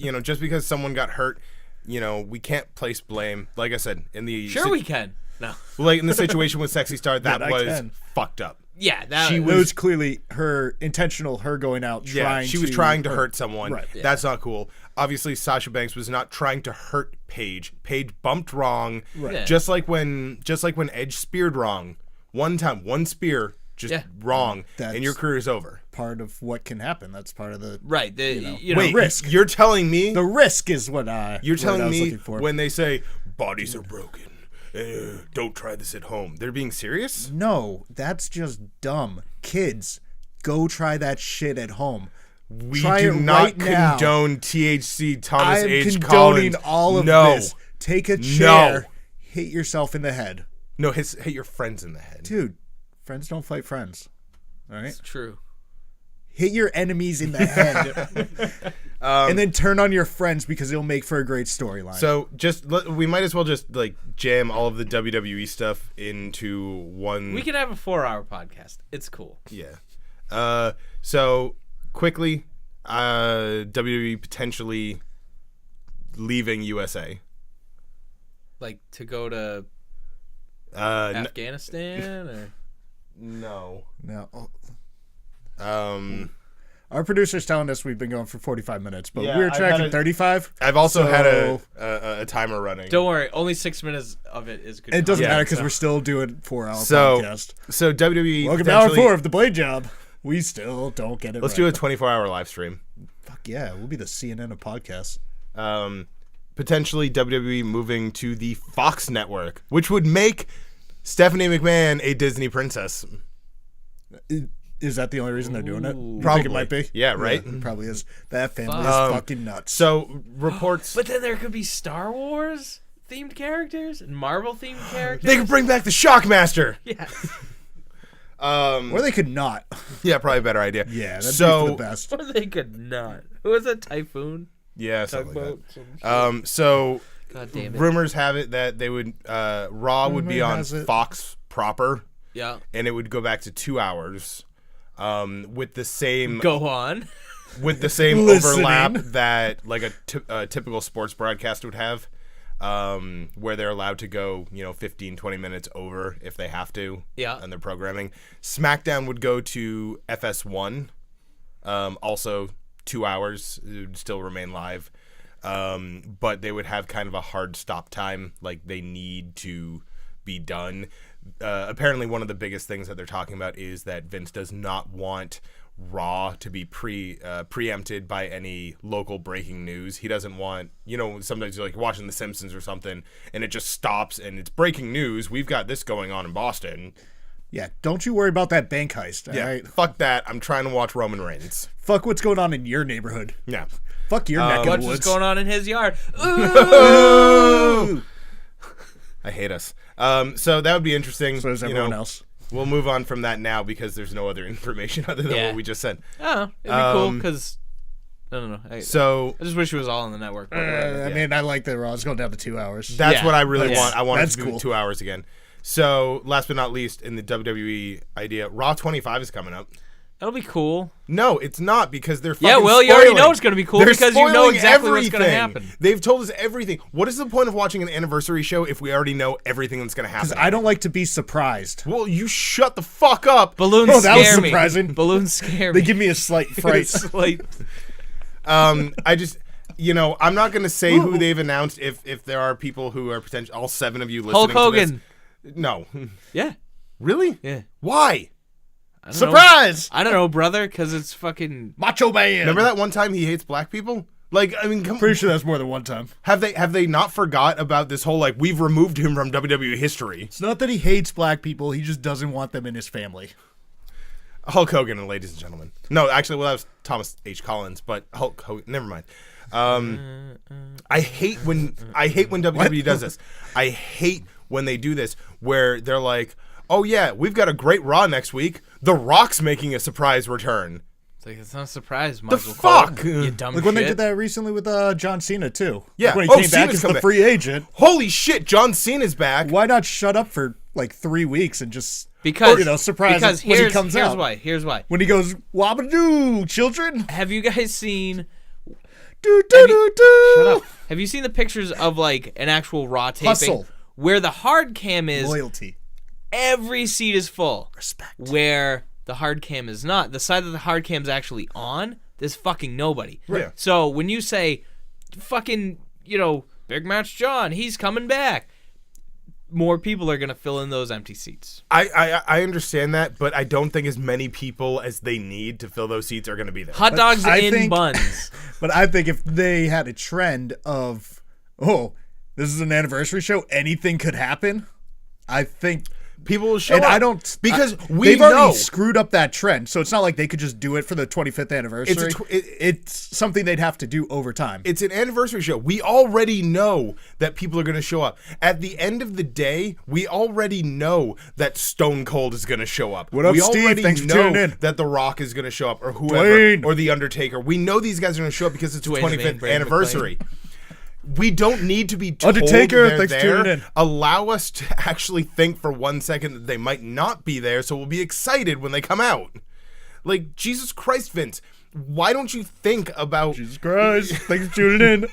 someone got hurt, we can't place blame. Like I said, in the Sure we can. No. in the situation with Sexy Star, that I was can. fucked up. Yeah, that It was clearly her going out Yeah, trying she was trying to hurt someone. Right. Yeah. That's not cool. Obviously, Sasha Banks was not trying to hurt Paige. Paige bumped wrong, Yeah. just like when Edge speared wrong. One time, one spear, just Yeah. wrong, That's- and your career is over. part of what can happen. That's part of the right. Wait, risk. you're telling me risk is what You're what I telling was me looking for. when they say bodies are broken, don't try this at home. They're being serious? No, that's just dumb. Kids, go try that shit at home. We Try do it not right now. condone THC Thomas I am H. condoning Collins. all of No. this. Take a chair, hit yourself in the head. No, hit your friends in the head. Dude, friends don't fight friends. All right? It's true. Hit your enemies in the head. And then turn on your friends because it'll make for a great storyline. So we might as well just like jam all of the WWE stuff into one. We can have a 4-hour podcast. It's cool. Yeah. So quickly, WWE potentially leaving USA. To go to Uh, Afghanistan or No. Our producer's telling us we've been going for 45 minutes, but Yeah, we were I've tracking had 35. I've also so had a timer running. Don't worry, only 6 minutes of it is good. It doesn't Yeah, matter because so- we're still doing 4-hour So podcast. WWE. Welcome to hour potentially- 4 of the Blade Job. We still don't get it Let's right. do a 24-hour live stream. Fuck yeah, we'll be the CNN of podcasts. Potentially WWE moving to the Fox network, which would make Stephanie McMahon a Disney princess. Is that the only reason they're doing it? You Probably. think it might be. Yeah, right? It probably is. That family is Fuck. fucking nuts. So reports. But then there could be Star Wars themed characters and Marvel themed characters. They could bring back the Shockmaster. Yeah. Or they could not. Yeah, probably a better idea. Yeah, that'd be so for the best. Or they could not. Who was that? Typhoon? yeah, something like Tugboat? that. So God damn it. rumors have it that they would Raw would be Rumor on has it. Fox proper, Yeah. and it would go back to 2 hours. With the same Go on. Listening. overlap that like a typical sports broadcast would have, where they're allowed to go 15-20 minutes over if they have to. Yeah. on their programming. SmackDown would go to FS1, also 2 hours. It would still remain live, but they would have kind of a hard stop time, like they need to be done. Apparently one of the biggest things that they're talking about is that Vince does not want Raw to be preempted by any local breaking news. He doesn't want, sometimes you're like watching The Simpsons or something and it just stops and it's breaking news. We've got this going on in Boston. Yeah, don't you worry about that bank heist, all Yeah, right? fuck that. I'm trying to watch Roman Reigns. Fuck what's going on in your neighborhood. Yeah. Fuck your neck of What's the woods. going on in his yard? Ooh! I hate us. So that would be interesting. So does everyone else. We'll move on from that now because there's no other information other than Yeah. what we just said. Oh, it'd be cool because I don't know. I just wish it was all on the network. But whatever. I mean, I like that Raw's going down to 2 hours. That's Yeah, what I really that's- want. I want it that's to be cool. 2 hours again. So last but not least, in the WWE idea, Raw 25 is coming up. That'll be cool. No, it's not because they're fucking Yeah, well, you already spoiling. know it's gonna be cool They're because you know spoiling exactly what's gonna everything. happen. They've told us everything. What is the point of watching an anniversary show if we already know everything that's going to happen? I don't like to be surprised. Well, you shut the fuck up. Balloons Oh, that was scare me. surprising. Balloons scare They me. give me a slight fright. It's like, I just, I'm not going to say who they've announced if there are people who are potential. All 7 of you listening Hulk to Hogan. this. No. Yeah. Really? Yeah. Why? I don't Surprise! Know. I don't know, brother, because it's fucking. Macho Man! Remember that one time he hates black people? Like, I mean, Pretty sure that's more than one time. have they not forgot about this whole, like, we've removed him from WWE history? It's not that he hates black people, he just doesn't want them in his family. Hulk Hogan, ladies and gentlemen. No, actually, well, that was Thomas H. Collins, but Hulk Hogan, never mind. I hate when WWE does this. I hate when they do this, where they're like, oh yeah, we've got a great Raw next week. The Rock's making a surprise return. It's like, it's not a surprise, The Michael fuck? Cole. You dumb Like when they shit. did that recently with John Cena, too. Yeah. Like when he Oh, came back Cena's as come the back. free agent. Holy shit, John Cena's back. Why not shut up for like 3 weeks and just, Because surprise because when he here's, comes here's out? why. Here's why. When he goes, wabadoo, children? Have you guys seen? Do, do, do, do. Shut up. Have you seen the pictures of like an actual Raw taping Hustle. where the hard cam is? Loyalty. Every seat is full. Respect. Where the hard cam is not. The side that the hard cam's actually on, there's fucking nobody. Right. Yeah. So when you say, fucking, Big Match John, he's coming back, more people are going to fill in those empty seats. I understand that, but I don't think as many people as they need to fill those seats are going to be there. Hot dogs I in think- buns. But I think if they had a trend of, this is an anniversary show, anything could happen, I think. People will show And up. I don't. Because they've know. already screwed up that trend, so it's not like they could just do it for the 25th anniversary. It's something they'd have to do over time. It's an anniversary show. We already know that people are going to show up. At the end of the day, we already know that Stone Cold is going to show up. What up, we Steve? already Thanks for know tuning in. that The Rock is going to show up, or whoever, Dwayne. or The Undertaker. We know these guys are going to show up because it's the Dwayne 25th Brady anniversary. We don't need to be told Undertaker, they're thanks for there. tuning in. Allow us to actually think for 1 second that they might not be there, so we'll be excited when they come out. Like, Jesus Christ, Vince, why don't you think about... Jesus Christ. Thanks for tuning in.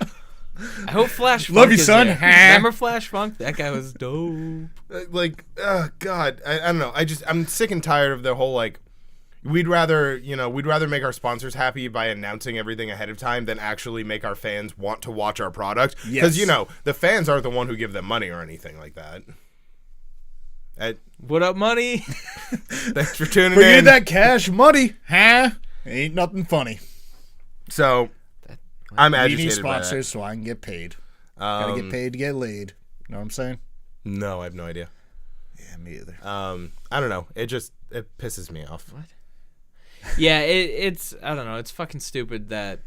I hope Flash Funk Love you, is son. there. Remember Flash Funk? That guy was dope. God, I don't know. I'm sick and tired of the whole like. We'd rather make our sponsors happy by announcing everything ahead of time than actually make our fans want to watch our product. Because the fans aren't the one who give them money or anything like that. What up, money? Thanks for tuning Bring in. in that cash money, huh? Ain't nothing funny. So, I'm We agitated need by that. sponsors so I can get paid. Gotta get paid to get laid. Know what I'm saying? No, I have no idea. Yeah, me either. I don't know. It pisses me off. What? Yeah, it's I don't know. It's fucking stupid that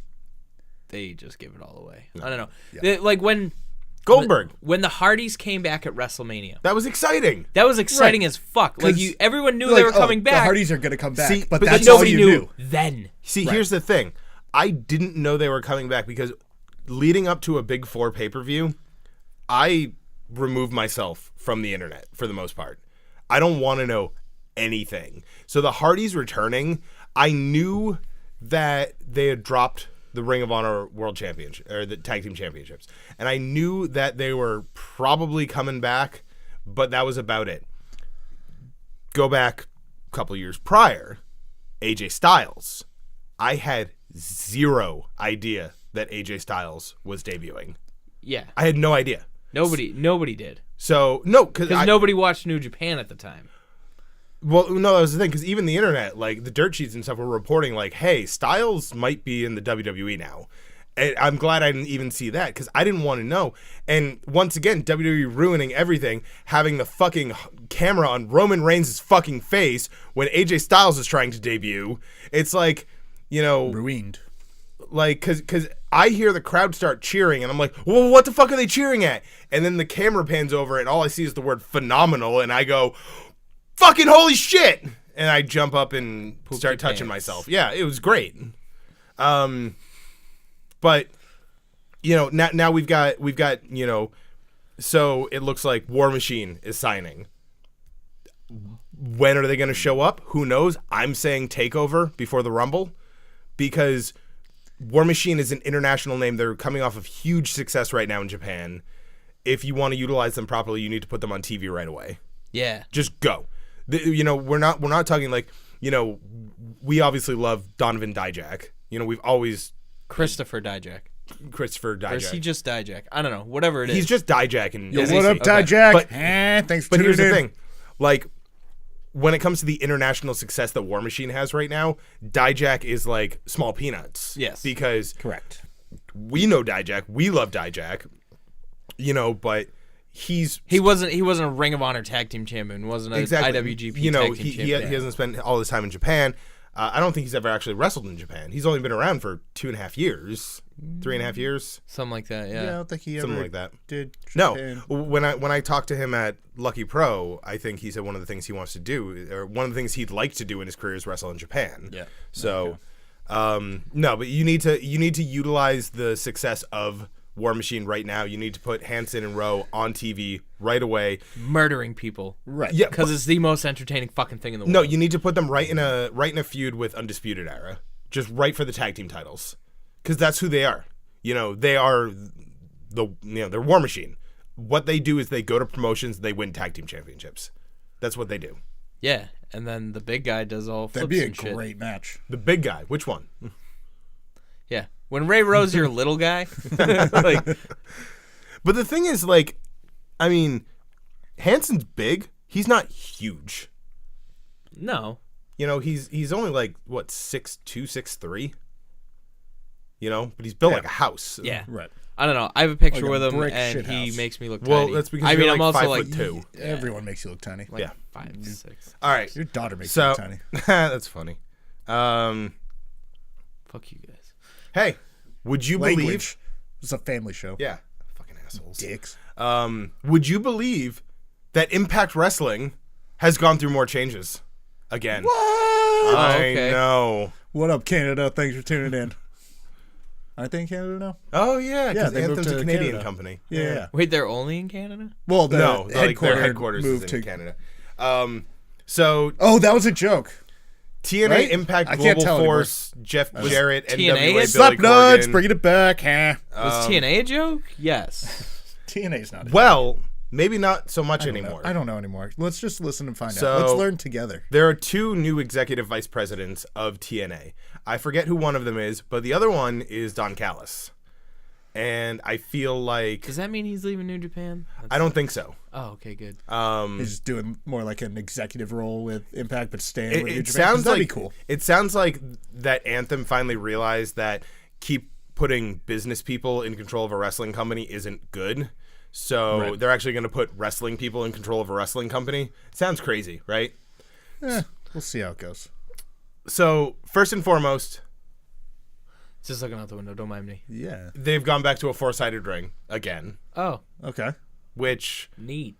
they just give it all away. No. I don't know. Yeah. Like when Goldberg. When the Hardys came back at WrestleMania. That was exciting. That was exciting as fuck. Like everyone knew they were coming back. The Hardys are gonna come back. See, but but that's nobody all you knew knew. then. See, here's the thing. I didn't know they were coming back because leading up to a Big 4 pay-per-view, I removed myself from the internet for the most part. I don't want to know anything. So the Hardys returning, I knew that they had dropped the Ring of Honor World Championship or the Tag Team Championships, and I knew that they were probably coming back, but that was about it. Go back a couple years prior, AJ Styles. I had zero idea that AJ Styles was debuting. Yeah. I had no idea. Nobody did. So no, because nobody watched New Japan at the time. Well, no, that was the thing, because even the internet, like the dirt sheets and stuff, were reporting like, "Hey, Styles might be in the WWE now." And I'm glad I didn't even see that because I didn't want to know. And once again, WWE ruining everything, having the fucking camera on Roman Reigns' fucking face when AJ Styles is trying to debut. It's like, Ruined. Like, because I hear the crowd start cheering, and I'm like, well, what the fuck are they cheering at? And then the camera pans over, and all I see is the word phenomenal, and I go, fucking holy shit! And I jump up and start touching myself. Yeah, it was great. But, now we've got, so it looks like War Machine is signing. When are they going to show up? Who knows? I'm saying TakeOver before the Rumble, because War Machine is an international name. They're coming off of huge success right now in Japan. If you want to utilize them properly, you need to put them on TV right away. Yeah. Just go. We're not talking like, we obviously love Donovan Dijak. We've always... Christopher Dijak. Or is he just Dijak? I don't know. Whatever it is. He's just Dijak. And Yo, what up, Dijak? But, thanks for But here's tuning the in. thing. Like, when it comes to the international success that War Machine has right now, Dijak is like small peanuts. Yes. Because Correct. we know Dijak. We love Dijak. But he wasn't a Ring of Honor tag team champion. Wasn't an IWGP tag team champion. He hasn't spent all his time in Japan. I don't think he's ever actually wrestled in Japan. He's only been around for 2.5 years, 3.5 years, something like that. Yeah, I don't think he ever something like that. did. No, Japan. when I talked to him at Lucky Pro, I think he said one of the things he wants to do, or one of the things he'd like to do in his career, is wrestle in Japan. Yeah. So, no, but you need to utilize the success of War Machine right now. You need to put Hanson and Rowe on TV right away, murdering people. Right. Yeah, because it's the most entertaining fucking thing in the world. No, you need to put them right in a feud with Undisputed Era, just right for the tag team titles, because that's who they are. They are they're War Machine. What they do is they go to promotions, they win tag team championships. That's what they do. Yeah, and then the big guy does all flips That'd be a and shit. great match. The big guy, which one? Yeah. When Ray Rose, your little guy. Like, but the thing is, like, I mean, Hanson's big. He's not huge. No. He's only like what 6'2", 6'3". But he's built like a house. Yeah. Right. I don't know. I have a picture Like a with him, brick and shit he house. makes me look Well, tiny. that's because I you're mean, like I'm also 5'2". Everyone makes you look tiny. like Yeah. 5, 6. All right. Your daughter makes So you look tiny. that's funny. Fuck you guys. Hey, would you Language. believe? It's a family show. Yeah. Fucking assholes. Dicks. Would you believe that Impact Wrestling has gone through more changes again? What? I okay. know. What up, Canada? Thanks for tuning in. Aren't they in Canada now? Oh yeah, because they moved Anthem's a to Canadian Canada. company. Yeah. Wait, they're only in Canada? Well, the No, like their headquarters headquarters moved is to in Canada. So Oh, that was a joke. TNA, Right? Impact, I can't Global tell Force, Jeff Jarrett, TNA NWA, Billy Slap nuts, Corgan. bringing it back. Huh? Was TNA a joke? Yes. TNA's not. Well, maybe not so much I don't know. anymore. I don't know anymore. Let's just listen and find So- out. Let's learn together. There are 2 new executive vice presidents of TNA. I forget who one of them is, but the other one is Don Callis. And I feel like... Does that mean he's leaving New Japan? I don't think so. Oh, okay, good. He's just doing more like an executive role with Impact, but staying with New It Japan. 'Cause sounds that'd like be cool. It sounds like that Anthem finally realized that keep putting business people in control of a wrestling company isn't good. So Right. they're actually going to put wrestling people in control of a wrestling company. Sounds crazy, right? We'll see how it goes. So first and foremost, Just looking out the window. Don't mind me. Yeah. they've gone back to a 4-sided ring again, Oh, Okay. which neat.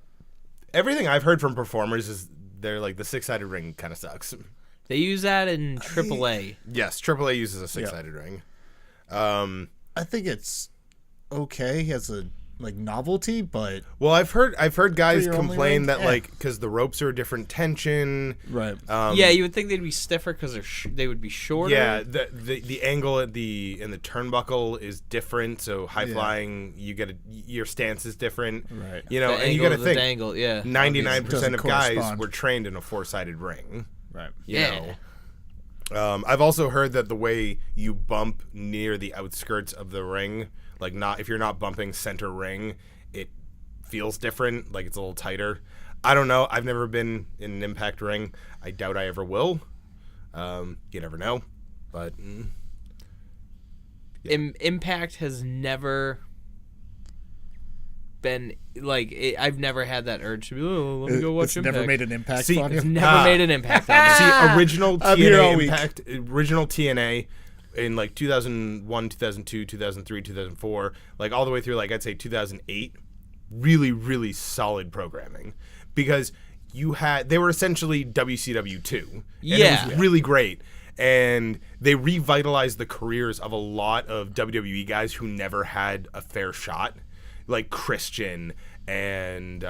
everything I've heard from performers is they're like the 6-sided ring kind of sucks. They use that in AAA. Yes, AAA uses a 6-sided ring. I think it's okay as a novelty, but Well, I've heard guys your only complain ring? that Eh. like because the ropes are a different tension. right. Yeah, you would think they'd be stiffer because they would be shorter. Yeah, the angle at the turnbuckle is different. So high flying, you get your stance is different. Right. You know, The and you angle got to of the think dangle, yeah. 99% Doesn't of guys correspond. were trained in a 4-sided ring. Right. You Yeah. know. I've also heard that the way you bump near the outskirts of the ring, like if you're not bumping center ring, it feels different. Like it's a little tighter. I don't know. I've never been in an Impact ring. I doubt I ever will. You never know. But Impact has never been like I've never had that urge to be. Oh, let me go watch It's Impact. never made an impact See, on you. it's Never made an impact on me. See, original I'm here all TNA week. Impact, original TNA in like 2001, 2002, 2003, 2004, like all the way through like I'd say 2008, really, really solid programming because they were essentially WCW 2. And Yeah. it was really great. And they revitalized the careers of a lot of WWE guys who never had a fair shot, like Christian and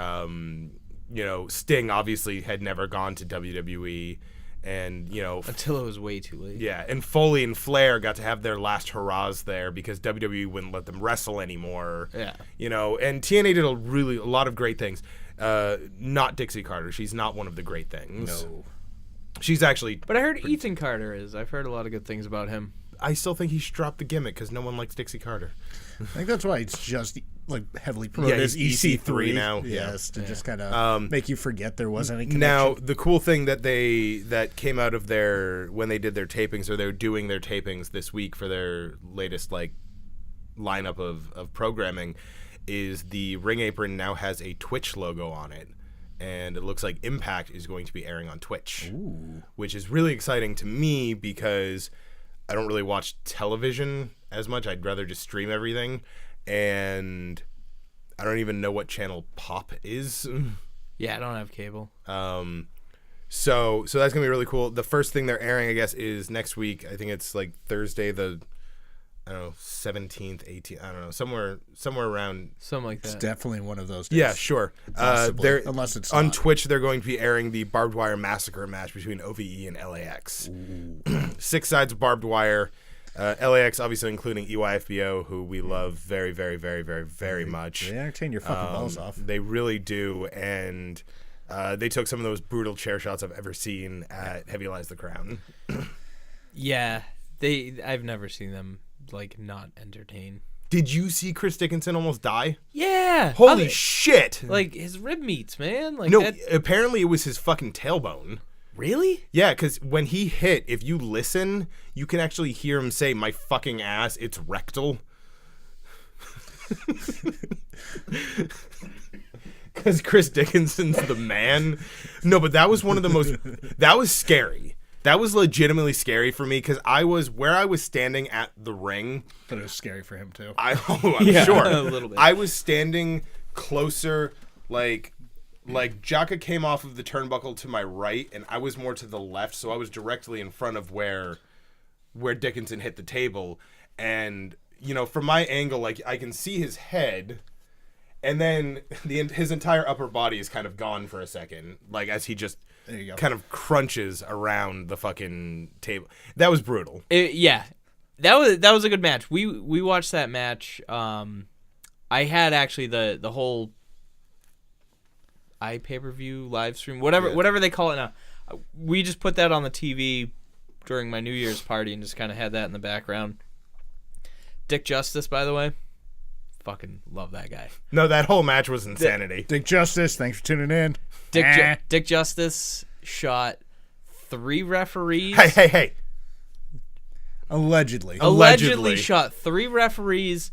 Sting obviously had never gone to WWE, and Until it was way too late. yeah, and Foley and Flair got to have their last hurrahs there because WWE wouldn't let them wrestle anymore. Yeah. And TNA did a lot of great things. Not Dixie Carter. She's not one of the great things. No. She's actually. But I heard Ethan Carter is. I've heard a lot of good things about him. I still think he should drop the gimmick because no one likes Dixie Carter. I think that's why it's just heavily promoted Yeah, as he's EC3 now. Yes, to just kind of make you forget there was any connection. Now, the cool thing that came out of when they did their tapings, or they're doing their tapings this week for their latest lineup of programming, is the ring apron now has a Twitch logo on it. And it looks like Impact is going to be airing on Twitch, which is really exciting to me because I don't really watch television as much. I'd rather just stream everything. And I don't even know what channel Pop is. Yeah, I don't have cable. So that's going to be really cool. The first thing they're airing, I guess, is next week. I think it's like Thursday, the 17th, 18th. I don't know, somewhere around. Something like it's that. definitely one of those days. Yeah, sure. Possibly, unless it's on not. Twitch, they're going to be airing the Barbed Wire Massacre match between OVE and LAX. 6 sides of barbed wire. LAX, obviously, including EYFBO, who we love very, very, very, very, very much. They entertain your fucking balls off. They really do, and they took some of those brutal chair shots I've ever seen at Heavy Lies the Crown. Yeah, I've never seen them not entertain. Did you see Chris Dickinson almost die? Yeah. Holy shit! Like his rib meats, man. No, that. apparently it was his fucking tailbone. Really? Yeah, because when he hit, if you listen, you can actually hear him say, "My fucking ass, it's rectal." Because Chris Dickinson's the man. No, but that was one of the most. That was scary. That was legitimately scary for me because I was standing at the ring. But it was scary for him too. I'm Yeah, sure. a little bit. I was standing closer, like Jaka came off of the turnbuckle to my right, and I was more to the left, so I was directly in front of where Dickinson hit the table, and from my angle, I can see his head, and then his entire upper body is kind of gone for a second, as he just There you go. kind of crunches around the fucking table. That was brutal. Yeah, that was a good match. We watched that match. I had actually the whole pay-per-view live stream, whatever they call it now. We just put that on the TV during my New Year's party and just kind of had that in the background. Dick Justice, by the way, fucking love that guy. No, that whole match was insanity. Dick Justice, thanks for tuning in. Dick Justice shot 3 referees. Hey. Allegedly Shot 3 referees.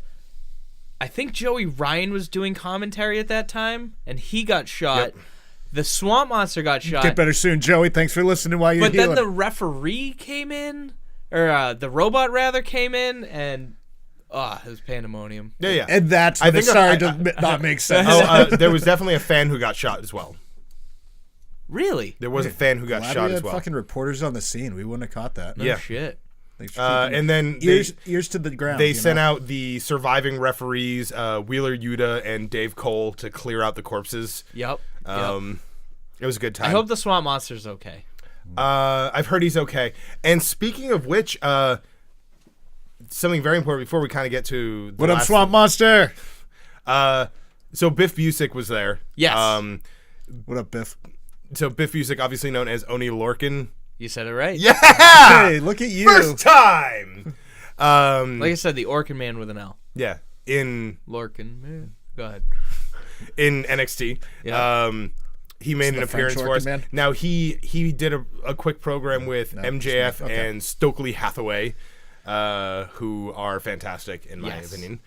I think Joey Ryan was doing commentary at that time, and he got shot. Yep. The Swamp Monster got shot. Get better soon, Joey. Thanks for listening while you're But healing. then the referee came in, or the robot rather came in, and it was pandemonium. Yeah. And that's when it started to not make sense. There was definitely a fan who got shot as well. Really? There was a fan who got Glad shot we as had well. fucking reporters on the scene. We wouldn't have caught that. No Yeah. shit. Thanks for keeping And then ears to the ground. they sent out the surviving referees, Wheeler Yuta and Dave Cole, to clear out the corpses. Yep. It was a good time. I hope the Swamp Monster's okay. I've heard he's okay. And speaking of which, something very important before we kind of get to the What up, last Swamp Monster? So Biff Busick was there. Yes. What up, Biff? So Biff Busick, obviously known as Oni Lorcan. You said it right. Yeah! Hey, look at you. First time! Like I said, the Orkin Man with an L. Yeah. In Lorcan Man. Go ahead. NXT. Yeah. He made an the French appearance for us. Orkin Man? Now, he did a quick program with MJF okay. and Stokely Hathaway, who are fantastic, in my opinion.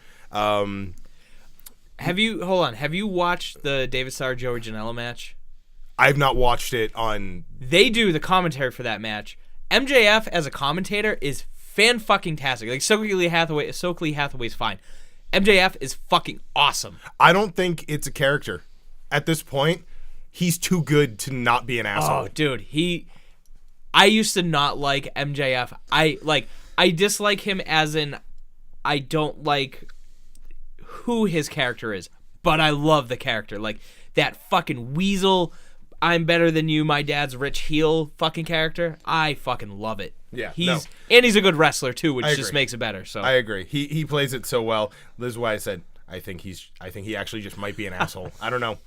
Have you watched the David Starr Joey Janela match? I've not watched it on... They do the commentary for that match. MJF as a commentator is fan-fucking-tastic. Like, Stokely Hathaway's fine. MJF is fucking awesome. I don't think it's a character. At this point, he's too good to not be an asshole. Oh, dude, I used to not like MJF. I dislike him as in I don't like who his character is, but I love the character. Like, that fucking weasel, I'm better than you, my dad's rich heel fucking character. I fucking love it. Yeah, and he's a good wrestler too, which I just agree. makes it better. So I agree. He plays it so well. This is why I said I think he actually just might be an asshole. I don't know.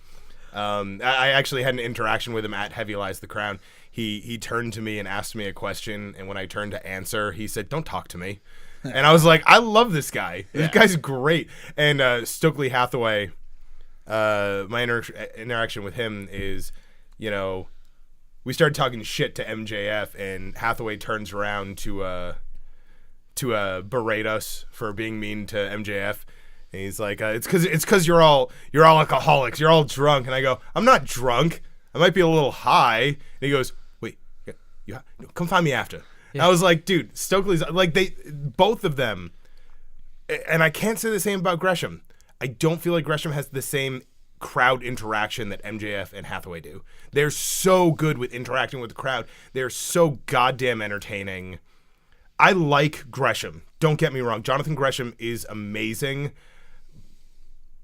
I actually had an interaction with him at Heavy Lies the Crown. He turned to me and asked me a question, and when I turned to answer, he said, "Don't talk to me." And I was like, I love this guy. This guy's great. And Stokely Hathaway, my interaction with him is, we started talking shit to MJF, and Hathaway turns around to berate us for being mean to MJF. And he's like, it's because you're all alcoholics. You're all drunk. And I go, I'm not drunk. I might be a little high. And he goes, wait, come find me after. Yeah. I was like, dude, Stokely's like both of them. And I can't say the same about Gresham. I don't feel like Gresham has the same crowd interaction that MJF and Hathaway do. They're so good with interacting with the crowd. They're so goddamn entertaining. I like Gresham. Don't get me wrong. Jonathan Gresham is amazing.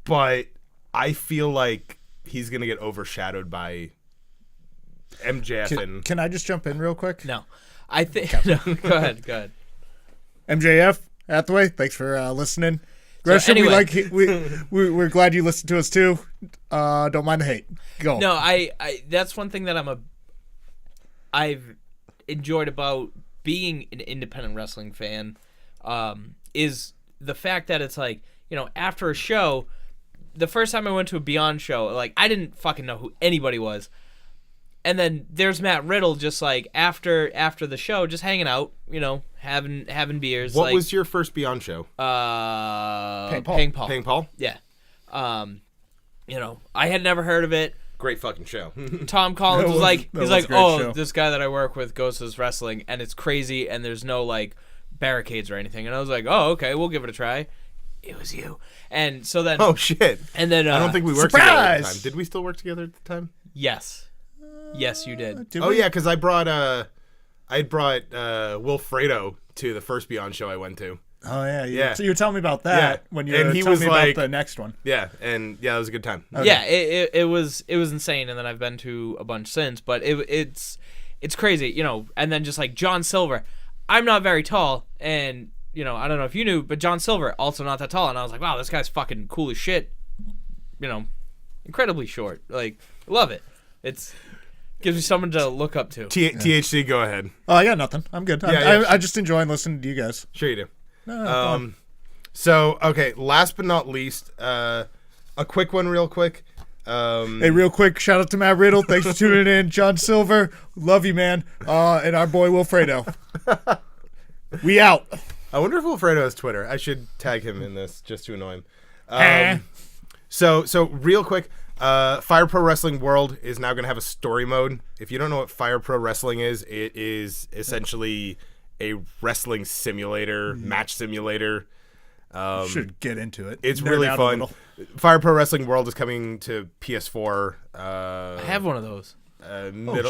But I feel like he's going to get overshadowed by MJF. Can I just jump in real quick? no, I think no, go ahead. MJF, Hathaway, thanks for listening. Gresham, anyway. we're glad you listened to us too. Don't mind the hate. Go. No, I that's one thing that I've enjoyed about being an independent wrestling fan, is the fact that it's like, after a show, the first time I went to a Beyond show, like, I didn't fucking know who anybody was. And then there's Matt Riddle just like after the show, just hanging out, having beers. What was your first Beyond show? Ping Paul? Yeah. I had never heard of it. Great fucking show. Like, was a great show. This guy that I work with goes to this wrestling, and it's crazy, and there's no like barricades or anything. And I was like, oh, okay, we'll give it a try. It was you. And so then, oh shit. and then I don't think we worked together at the surprise! time. Did we still work together at the time? yes, you did. Did Oh we? yeah, because I brought Will Fredo to the first Beyond show I went to. Oh yeah. Yeah. So you were telling me about that when you were And he telling was me like- about the next one. Yeah, and yeah, that was a good time. Okay. Yeah, it was insane, and then I've been to a bunch since. But it's crazy, you know. And then just like John Silver, I'm not very tall, and you know I don't know if you knew, but John Silver also not that tall, and I was like, wow, this guy's fucking cool as shit. You know, incredibly short. Like, love it. It's gives me someone to look up to. THC, go ahead. Oh, I got nothing. I'm good. I just enjoy listening to you guys. Sure you do. No, go on. So, okay, last but not least, a quick one real quick. Hey, real quick, shout out to Matt Riddle. Thanks for tuning in. John Silver, love you, man. And our boy Wilfredo. We out. I wonder if Wilfredo has Twitter. I should tag him in this just to annoy him. So real quick, Fire Pro Wrestling World is now going to have a story mode. If you don't know what Fire Pro Wrestling is, it is essentially a wrestling simulator, match simulator. Should get into it. It's Nerd really out a fun. little. Fire Pro Wrestling World is coming to PS4. I have one of those.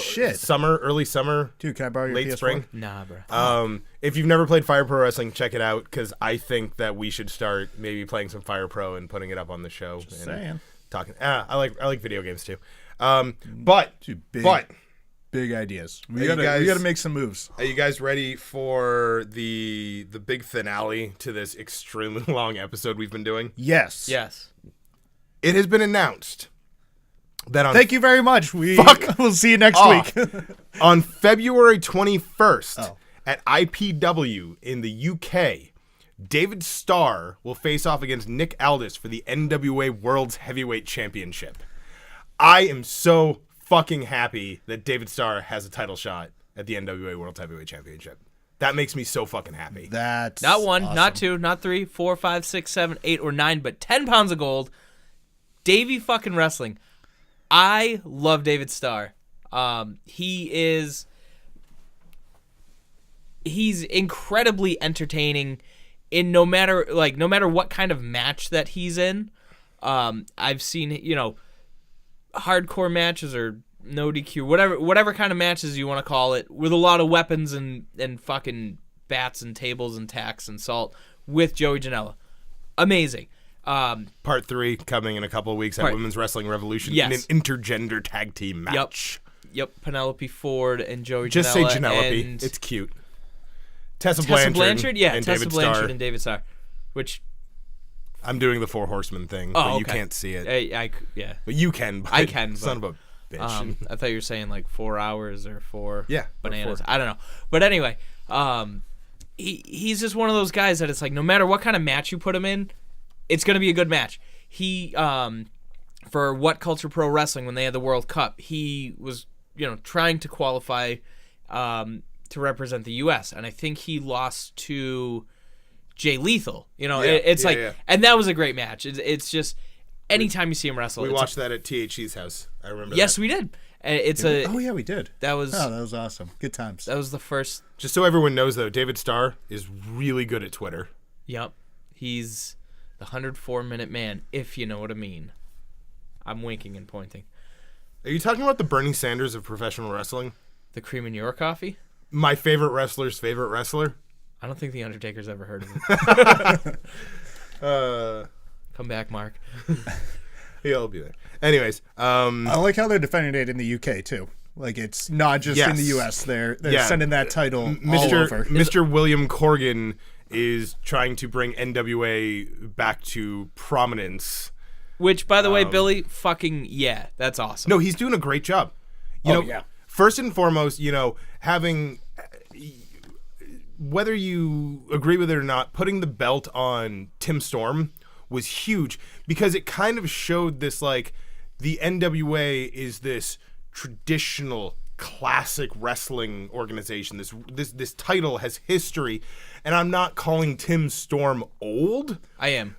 shit. Early summer, Dude, can I borrow your late PS4? spring. Nah, bro. If you've never played Fire Pro Wrestling, check it out because I think that we should start maybe playing some Fire Pro and putting it up on the show. And saying. talking. I like video games too. But Dude, big, but big ideas. Are We you guys- gotta make some moves. are you guys ready for the big finale to this extremely long episode we've been doing? Yes. Yes. It has been announced that on Thank you very much. We'll see you next off. week. On February 21st Oh. at IPW in the UK, David Starr will face off against Nick Aldis for the NWA World's Heavyweight Championship. I am so fucking happy that David Starr has a title shot at the NWA World's Heavyweight Championship. That makes me so fucking happy. That's Not one, awesome. not two, not 3, 4, 5, 6, 7, 8, or 9, but 10 pounds of gold. Davey fucking wrestling. I love David Starr. He's incredibly entertaining in no matter what kind of match that he's in. I've seen, you know, hardcore matches or no DQ, whatever kind of matches you want to call it, with a lot of weapons and fucking bats and tables and tacks and salt with Joey Janela. Amazing. Part 3 coming in a couple of weeks at Women's Wrestling Revolution Yes. in an intergender tag team match. Yep, Penelope Ford and Joey Just Janela. say Janelope. And It's cute. Tessa Tessa Blanchard, yeah, and Tessa David Blanchard Starr. and David Starr, which I'm doing the Four Horsemen thing, oh, but you okay. can't see it. Yeah. But you can. But I can, Son but, of a bitch. I thought you were saying like 4 hours or 4 Yeah, or bananas. 4. I don't know. But anyway, he's just one of those guys that it's like no matter what kind of match you put him in, it's going to be a good match. He for What Culture Pro Wrestling when they had the World Cup, he was, you know, trying to qualify to represent the US, and I think he lost to Jay Lethal. You know, Yeah. and that was a great match. It's just anytime you see him wrestle, We it's watched that at THC's house. I remember yes, that. we did. It's a Oh yeah, we did. that was Oh, that was awesome. Good times. that was the first. Just so everyone knows, though, David Starr is really good at Twitter. Yep, he's the 104-minute man, if you know what I mean. I'm winking and pointing. Are you talking about the Bernie Sanders of professional wrestling? The cream in your coffee? My favorite wrestler's favorite wrestler? I don't think the Undertaker's ever heard of him. Come back, Mark. He'll be there. Anyways, I like how they're defending it in the UK too. Like it's not just in the Yes. US. They're Yeah. sending that title all over. Mr. William Corgan is trying to bring NWA back to prominence. Which, by the way, Billy, fucking yeah, that's awesome. No, he's doing a great job. You know, yeah. first and foremost, you know, having, whether you agree with it or not, putting the belt on Tim Storm was huge because it kind of showed this, like, the NWA is this traditional classic wrestling organization. This title has history, and I'm not calling Tim Storm old, I am.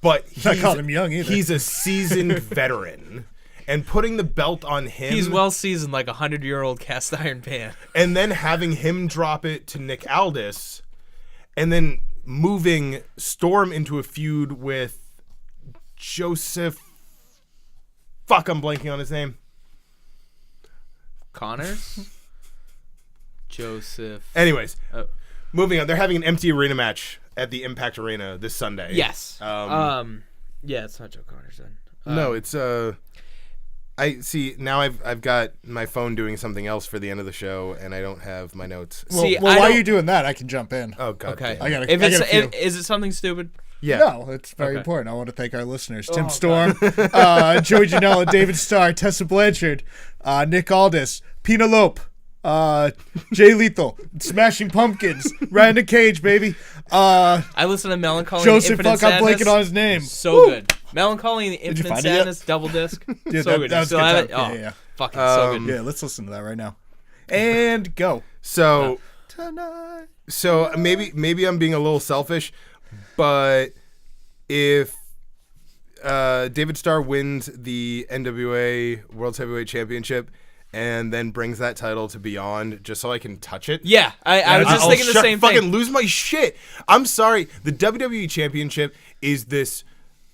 but Not calling him young either. he's a seasoned veteran. And putting the belt on him, He's well seasoned like a 100-year-old cast iron pan. and then having him drop it to Nick Aldis, and then moving Storm into a feud with Joseph. Fuck, I'm blanking on his name. Connors? Joseph. Anyways, moving on. They're having an empty arena match at the Impact Arena this Sunday. Yes. Yeah, it's not Joe Connor's then. No, it's I see now. I've got my phone doing something else for the end of the show, and I don't have my notes. Well, See, while you're doing that, I can jump in. Oh God. Okay. I got If a it's few. is it something stupid? Yeah. No, it's very Okay. important. I want to thank our listeners: Tim Storm, Joey Janela, David Starr, Tessa Blanchard, Nick Aldis, Penelope, Jay Lethal, Smashing Pumpkins, Ryan the Cage, baby. I listen to Melancholy Joseph, and Infinite fuck, I'm Sadness. blanking on his name. So Woo! good. Melancholy and the you Infinite find it yet? Sadness double disc. Dude, So good. that You was still good have it? time. Oh, Yeah. fucking so good. Yeah, let's listen to that right now. And go. So Tonight. so maybe I'm being a little selfish, but if David Starr wins the NWA World Heavyweight Championship and then brings that title to Beyond just so I can touch it. Yeah, I was just I'll thinking the same fucking thing. lose my shit. I'm sorry. The WWE Championship is this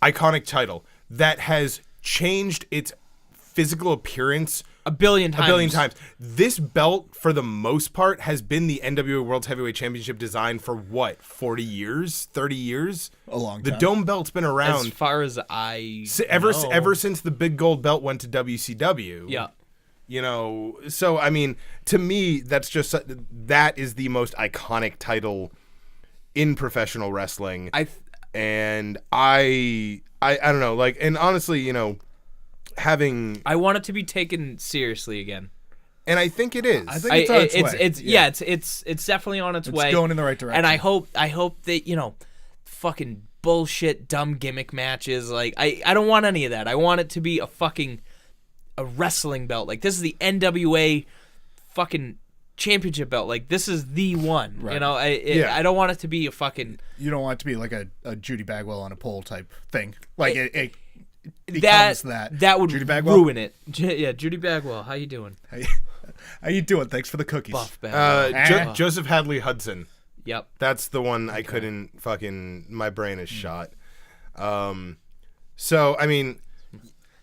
iconic title that has changed its physical appearance A billion times. This belt, for the most part, has been the NWA World Heavyweight Championship design for what, 40 years, 30 years? A long The time. Dome belt's been As around far as I ever know. since the big gold belt went to WCW. Yeah. You know, so I mean, to me, that is the most iconic title in professional wrestling. I don't know, like, and honestly, you know, I want it to be taken seriously again. and I think it is. I think it's on its way. It's definitely on its way. It's going in the right direction. And I hope that, you know, fucking bullshit dumb gimmick matches, like I don't want any of that. I want it to be a wrestling belt. Like, this is the NWA fucking championship belt. Like, this is the one. Right. You know, I don't want it to be a fucking You don't want it to be like a Judy Bagwell on a pole type thing. Like it that becomes that would Judy Bagwell? ruin it. Yeah, Judy Bagwell, how you doing? How you doing? Thanks for the cookies. Buff Bagwell. Joseph Hadley Hudson. Yep. That's the one I couldn't fucking. My brain is shot. So I mean,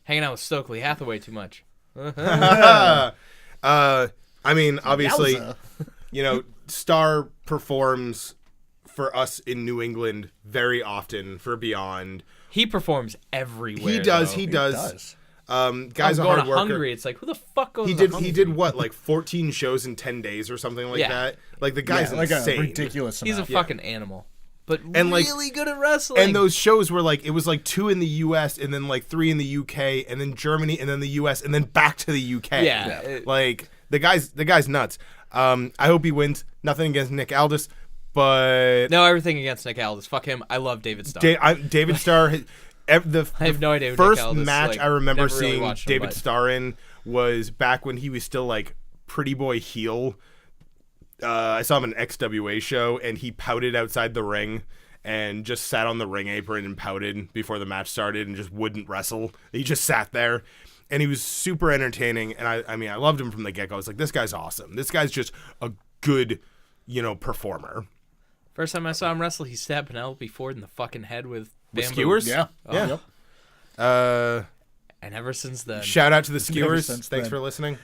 Hanging out with Stokely Hathaway too much. I mean, obviously, Yowza. you know, Starr performs for us in New England very often for Beyond. He performs everywhere. He does. though. He does. Guy's I'm a going hard to worker. Hungary. It's like, who the fuck goes He to did. Hungary? He did what, like 14 shows in 10 days or something like Yeah. that. Like the guy's Like insane. a ridiculous He's a amount. fucking animal. But And, like- really good at wrestling. And those shows were like, it was like 2 in the U.S. and then like 3 in the U.K. and then Germany and then the U.S. and then back to the U.K. Yeah. Like the guy's nuts. I hope he wins. Nothing against Nick Aldis, but No, everything against Nick Aldis. Fuck him. I love David Starr. David Starr. I have no idea who first Nick Aldis, match like, I remember never really seeing watched him, David but- Starr in was back when he was still like pretty boy heel. I saw him in an XWA show and he pouted outside the ring and just sat on the ring apron and pouted before the match started and just wouldn't wrestle. He just sat there and he was super entertaining. And I mean, I loved him from the get-go. I was like, this guy's awesome. This guy's just a good, you know, performer. First time I saw him wrestle, he stabbed Penelope Ford in the fucking head with bamboo. Skewers? Yeah. Yeah. Yep. And ever since then, Shout out to the skewers. since Thanks then. for listening.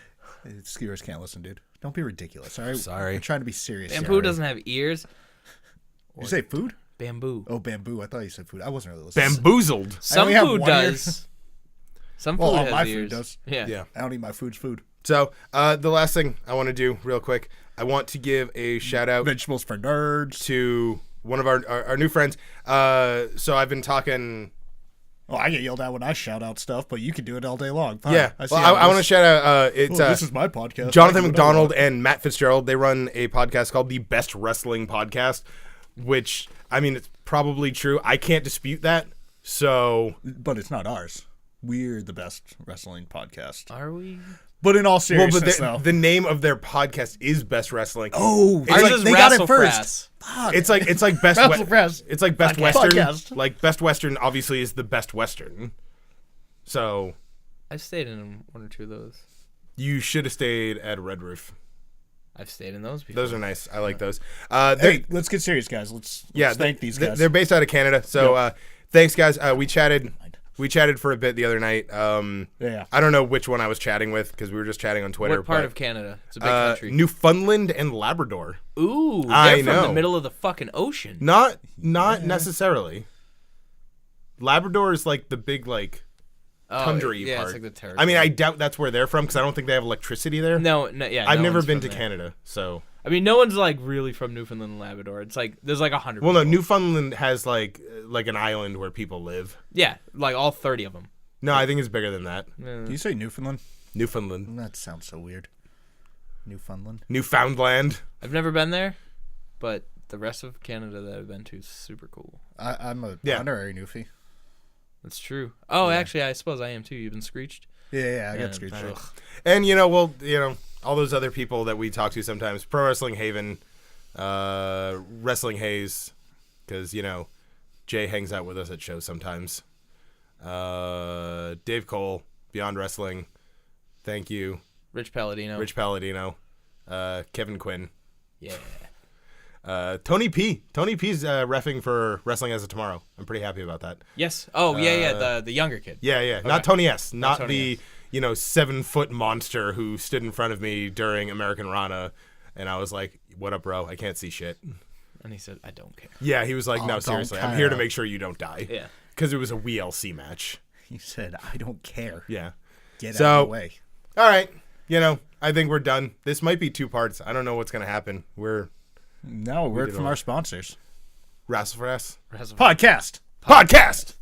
Skiers can't listen, dude. Don't be ridiculous. All right. Sorry. I'm trying to be serious. bamboo doesn't have ears. Did you say food? Bamboo. Oh, bamboo. I thought you said food. I wasn't really listening. Bamboozled. Some only have food one ear. does. Some food Well, has my ears. food does. Yeah. Yeah. I don't eat my food's food. So the last thing I want to do real quick, I want to give a shout out Vegetables for nerds. to one of our new friends. So I've been talking. Oh, I get yelled at when I shout out stuff, but you can do it all day long. Fine. Yeah, I see well, how I want to this- shout out. It's this is my podcast. Jonathan I can do whatever I McDonald want. and Matt Fitzgerald. They run a podcast called the Best Wrestling Podcast, which I mean it's probably true. I can't dispute that. So But it's not ours. We're the best wrestling podcast. Are we? But in all well, seriousness, but though. the name of their podcast is Best Wrestling. Oh, It's Ours like- is they got it Wrestle first. Frass. It's like best. Wrestle Press. It's like Best Podcast. Western. Podcast. Like Best Western, obviously, is the Best Western. So I've stayed in one or two of those. you should have stayed at Red Roof. I've stayed in those before. Those are nice. I like those. Hey, let's get serious, guys. Let's thank these guys. They're based out of Canada. So thanks, guys. We chatted We chatted for a bit the other night. Yeah. I don't know which one I was chatting with because we were just chatting on Twitter. What part of Canada? It's a big country. Newfoundland and Labrador. Ooh, I they're from know. the middle of the fucking ocean. Not necessarily. Labrador is like the big tundra-y yeah, part. it's like the territory. I mean, I doubt that's where they're from because I don't think they have electricity there. No, yeah. I've no never one's been from to there. Canada, so. I mean, no one's like really from Newfoundland and Labrador. It's like there's like 100. Well, no, people. Newfoundland has like an island where people live. Yeah, like all 30 of them. No, I think it's bigger than that. Do you say Newfoundland? Newfoundland. That sounds so weird. Newfoundland. Newfoundland. I've never been there, but the rest of Canada that I've been to is super cool. I'm a honorary Newfie. That's true. Oh, actually, I suppose I am too. You've been screeched. Yeah, I got screeched. Ugh. And all those other people that we talk to sometimes, Pro Wrestling Haven, Wrestling Haze, because Jay hangs out with us at shows sometimes. Dave Cole, Beyond Wrestling, thank you. Rich Palladino. Kevin Quinn. Yeah. Tony P. Tony P's reffing for Wrestling As of Tomorrow. I'm pretty happy about that. Yes. Oh, yeah. The younger kid. Yeah. Okay. Not Tony S. Not Tony the 7-foot monster who stood in front of me during American Rana, and I was like, "What up, bro? I can't see shit." And he said, "I don't care." Yeah, he was like, Oh, "No, don't seriously, I'm care. here to make sure you don't die." Yeah. Because it was a WLC match. He said, I don't care. Yeah. Get So- out of the way. All right. I think we're done. This might be 2 parts. I don't know what's gonna happen. We're No, word did from all- our sponsors. Wrestle for Us Podcast. podcast.